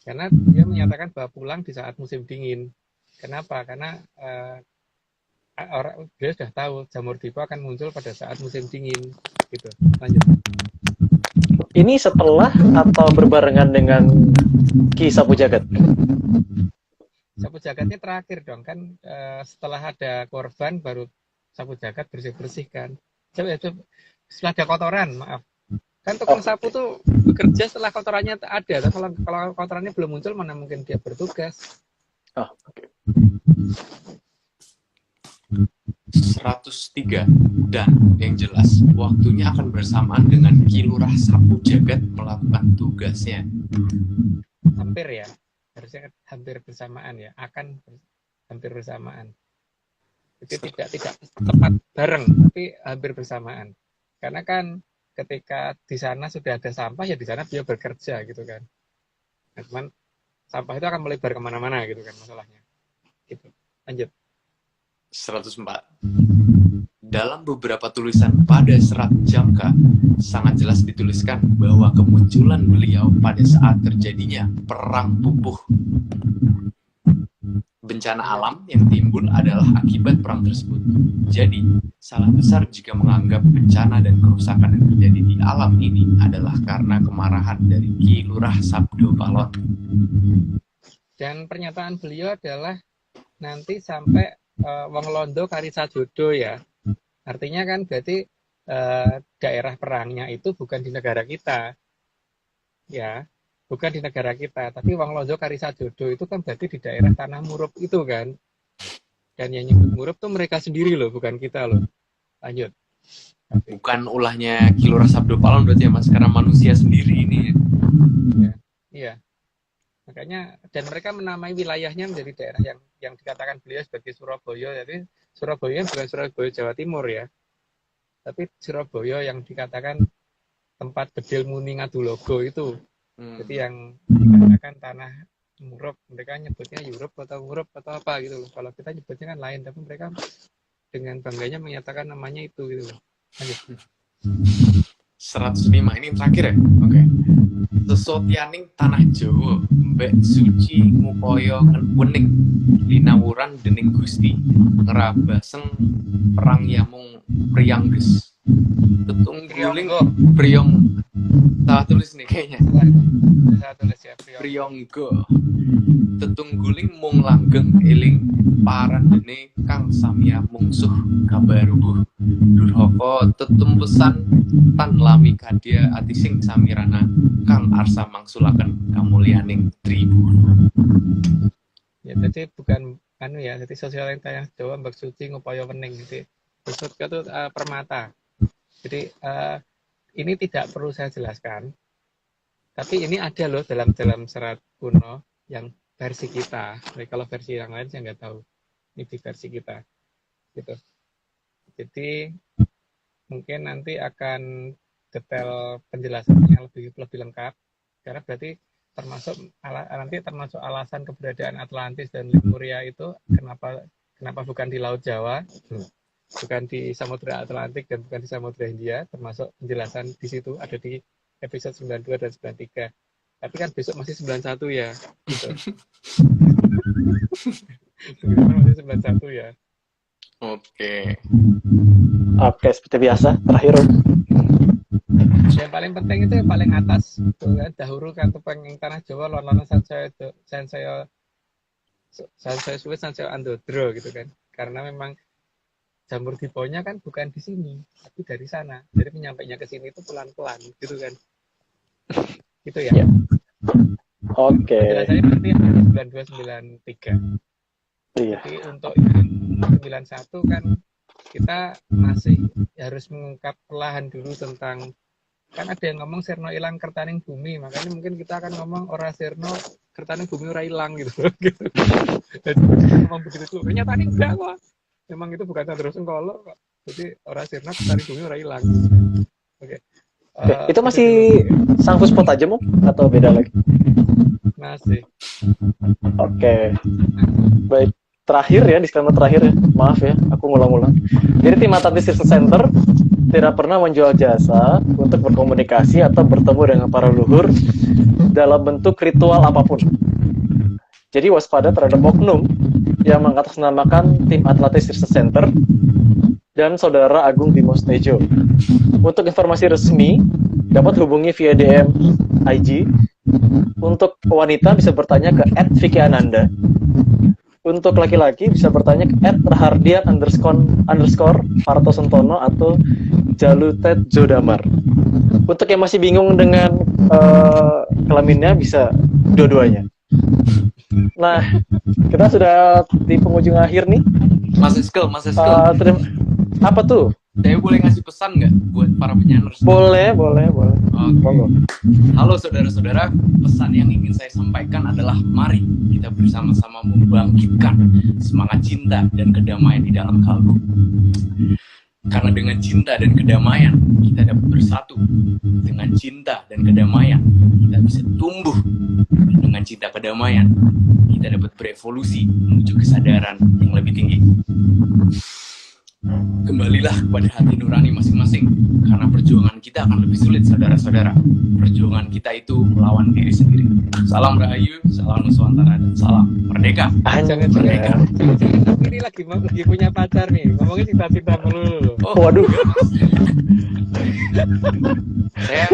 Speaker 3: Karena dia menyatakan bahwa pulang di saat musim dingin. Kenapa? Karena dia sudah tahu jamur Dipo akan muncul pada saat musim dingin. Gitu. Lanjut.
Speaker 1: Ini setelah atau berbarengan dengan Ki Sapu Jagat?
Speaker 3: Sapu Jagatnya terakhir dong kan, setelah ada korban baru Sapu Jagat bersih-bersih kan. Setelah ada kotoran, maaf. Kan tukang sapu tuh bekerja setelah kotorannya ada. Tapi kalau kotorannya belum muncul, mana mungkin dia bertugas.
Speaker 1: Oh, oke.
Speaker 2: 103. Dan yang jelas, waktunya akan bersamaan dengan Kilurah Sapu Jagat melakukan tugasnya.
Speaker 3: Hampir ya, harusnya hampir bersamaan ya, akan hampir bersamaan. Itu tidak tepat bareng, tapi hampir bersamaan. Karena kan ketika di sana sudah ada sampah, ya di sana dia bekerja gitu kan. Nah, cuman sampah itu akan melebar kemana-mana gitu kan masalahnya. Gitu. Lanjut.
Speaker 2: 104. Dalam beberapa tulisan pada serat Jamka, sangat jelas dituliskan bahwa kemunculan beliau pada saat terjadinya perang pupuh. Bencana alam yang timbul adalah akibat perang tersebut. Jadi, salah besar jika menganggap bencana dan kerusakan yang terjadi di alam ini adalah karena kemarahan dari Ki Lurah Sabdo Palon.
Speaker 3: Dan pernyataan beliau adalah nanti sampai wong londo kari sajodo ya. Artinya kan berarti daerah perangnya itu bukan di negara kita. Ya. Bukan di negara kita, tapi wong londo kari sajodo itu kan berarti di daerah tanah Murup itu kan. Dan yang nyebut Murup tuh mereka sendiri loh, bukan kita loh. Lanjut.
Speaker 2: Bukan ulahnya Ki Lurah Sabdo Palon berarti ya Mas, karena manusia sendiri ini.
Speaker 3: Ya, iya. Makanya dan mereka menamai wilayahnya menjadi daerah yang dikatakan beliau sebagai Surabaya. Jadi Surabaya bukan Surabaya Jawa Timur ya. Tapi Surabaya yang dikatakan tempat Bedil Muni Ngadulogo itu. Jadi yang dikatakan tanah Murup, mereka nyebutnya Europe atau Murup atau apa gitu loh. Kalau kita nyebutnya kan lain, tapi mereka dengan bangganya menyatakan namanya itu gitu loh. Lanjut.
Speaker 2: 105, ini terakhir ya? Oke. Sesotyaning tanah Jawa, mbek suci ngupaya wening linawuran dening Gusti, ngerabaseng perang yamung priyangges. Tetungguling priyong. Salah tulis nih kayaknya.
Speaker 3: Saya tulis ya,
Speaker 2: Priyonggo. Tetungguling mung langgeng eling parandene kang samya mungsuh kabarubuh. Durhaka tetumpesan tan lami kadya atising samirana kang arsa mangsulaken kamulyaning tribun.
Speaker 3: Ya, jadi bukan ya, jadi sosial yang tayang Jawa mbak suci ngupaya wening jadi maksudnya itu permata. Jadi ini tidak perlu saya jelaskan. Tapi ini ada loh dalam serat kuno yang versi kita. Jadi kalau versi yang lain saya nggak tahu. Ini di versi kita. Gitu. Jadi mungkin nanti akan detail penjelasannya lebih lengkap. Karena berarti termasuk alasan keberadaan Atlantis dan Lemuria itu kenapa bukan di Laut Jawa, bukan di Samudra Atlantik dan bukan di Samudra Hindia, termasuk penjelasan di situ ada di episode 92 dan 93. Tapi kan besok masih 91 ya. Gitu. Masih 91 ya.
Speaker 2: Oke.
Speaker 1: Oke, seperti biasa. Terakhir.
Speaker 3: Yang paling penting itu yang paling atas. Dahulu kan tepeng tanah Jawa lon-lonan saya suwes saya andodro gitu kan. Karena memang jamur diponya kan bukan di sini, tapi dari sana. Jadi menyampainya ke sini itu pelan-pelan gitu kan. Gitu ya.
Speaker 1: Oke.
Speaker 3: Penjelasannya berarti 9293.
Speaker 1: Iya.
Speaker 3: Jadi untuk 91 kan kita masih harus mengungkap perlahan dulu tentang, kan ada yang ngomong Sirno ilang kertaning bumi, makanya mungkin kita akan ngomong ora Sirno kertaning bumi ora ilang gitu. Jadi ngomong begitu tuh, ternyata enggak kok. Memang itu bukan Sandro Sengkolo kok. Jadi ora Sirno kertaning bumi ora ilang. Oke.
Speaker 1: Itu masih Sang Puspo Tajam atau beda lagi?
Speaker 3: Masih.
Speaker 1: Oke. Baik. Terakhir ya, disclaimer terakhir ya. Maaf ya, aku ngulang-ulang. Jadi tim Atlantis Research Center tidak pernah menjual jasa untuk berkomunikasi atau bertemu dengan para leluhur dalam bentuk ritual apapun. Jadi waspada terhadap oknum yang mengatasnamakan tim Atlantis Research Center dan Saudara Agung Dimas Tejo. Untuk informasi resmi, dapat hubungi via DM IG. Untuk wanita bisa bertanya ke @vikiananda. Untuk laki-laki bisa bertanya ke @rahardian_Partosentono atau Jalutet Jodamar. Untuk yang masih bingung dengan kelaminnya bisa dua-duanya. Nah, kita sudah di penghujung akhir nih.
Speaker 2: Mas Eskel,
Speaker 1: Apa tuh?
Speaker 2: saya boleh ngasih pesan nggak buat para penyanners?
Speaker 1: Boleh.
Speaker 2: Oke.
Speaker 1: Monggo.
Speaker 2: Halo saudara-saudara, pesan yang ingin saya sampaikan adalah mari kita bersama-sama membangkitkan semangat cinta dan kedamaian di dalam kalbu. Karena dengan cinta dan kedamaian kita dapat bersatu. Dengan cinta dan kedamaian kita bisa tumbuh. Dengan cinta kedamaian kita dapat berevolusi menuju kesadaran yang lebih tinggi. Kembalilah kepada hati nurani masing-masing, karena perjuangan kita akan lebih sulit, saudara-saudara. Perjuangan kita itu melawan diri sendiri. Salam Rahayu, salam Nusantara, dan salam Merdeka.
Speaker 3: Jangan. Ini lagi punya pacar nih, ngomongin cinta-cinta melulu.
Speaker 2: Oh,
Speaker 1: Waduh.
Speaker 2: Saya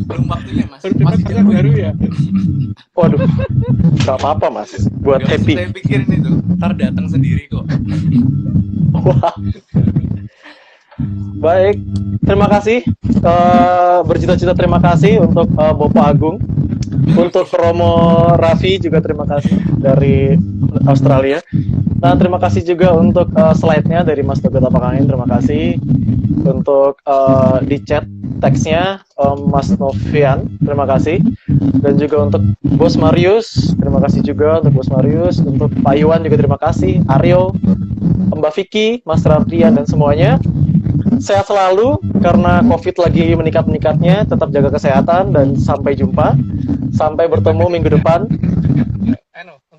Speaker 2: belum waktunya, Mas.
Speaker 3: Baru dapat
Speaker 2: Masih
Speaker 3: pacar
Speaker 2: jauh.
Speaker 3: baru ya.
Speaker 1: Waduh. Gak apa-apa, Mas. Buat
Speaker 2: Gak usah
Speaker 1: happy.
Speaker 2: saya pikirin itu, ntar datang sendiri kok.
Speaker 1: Wah. Baik, terima kasih. Berjuta-juta terima kasih untuk Bapak Agung, untuk Romo Raffi juga terima kasih dari Australia. Nah, terima kasih juga untuk slide-nya dari Mas Toga Tapakangin, terima kasih. Untuk di chat teksnya Mas Novian, terima kasih. Dan juga untuk Bos Marius, terima kasih juga untuk Bos Marius. Untuk Pak Iwan juga terima kasih. Aryo, Mbak Vicky, Mas Rafdian, dan semuanya. Sehat selalu, karena COVID lagi meningkat-meningkatnya. Tetap jaga kesehatan dan sampai jumpa. Sampai bertemu minggu depan.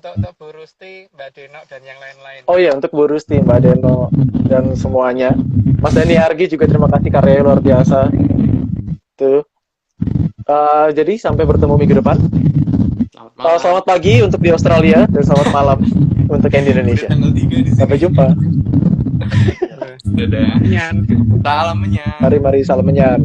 Speaker 3: Untuk Bu Rusti, Mbak Deno, dan yang lain-lain.
Speaker 1: Oh iya, untuk Bu Rusti, Mbak Deno, dan semuanya. Mas Dani Argi juga terima kasih, karyanya luar biasa. Tuh. Jadi sampai bertemu minggu depan. Selamat pagi untuk di Australia dan selamat malam untuk yang di Indonesia.
Speaker 2: Udah tanggal 3 di sini.
Speaker 1: Sampai jumpa.
Speaker 2: Dadah.
Speaker 3: Nyan.
Speaker 2: Salam menyan.
Speaker 1: Mari salam menyan.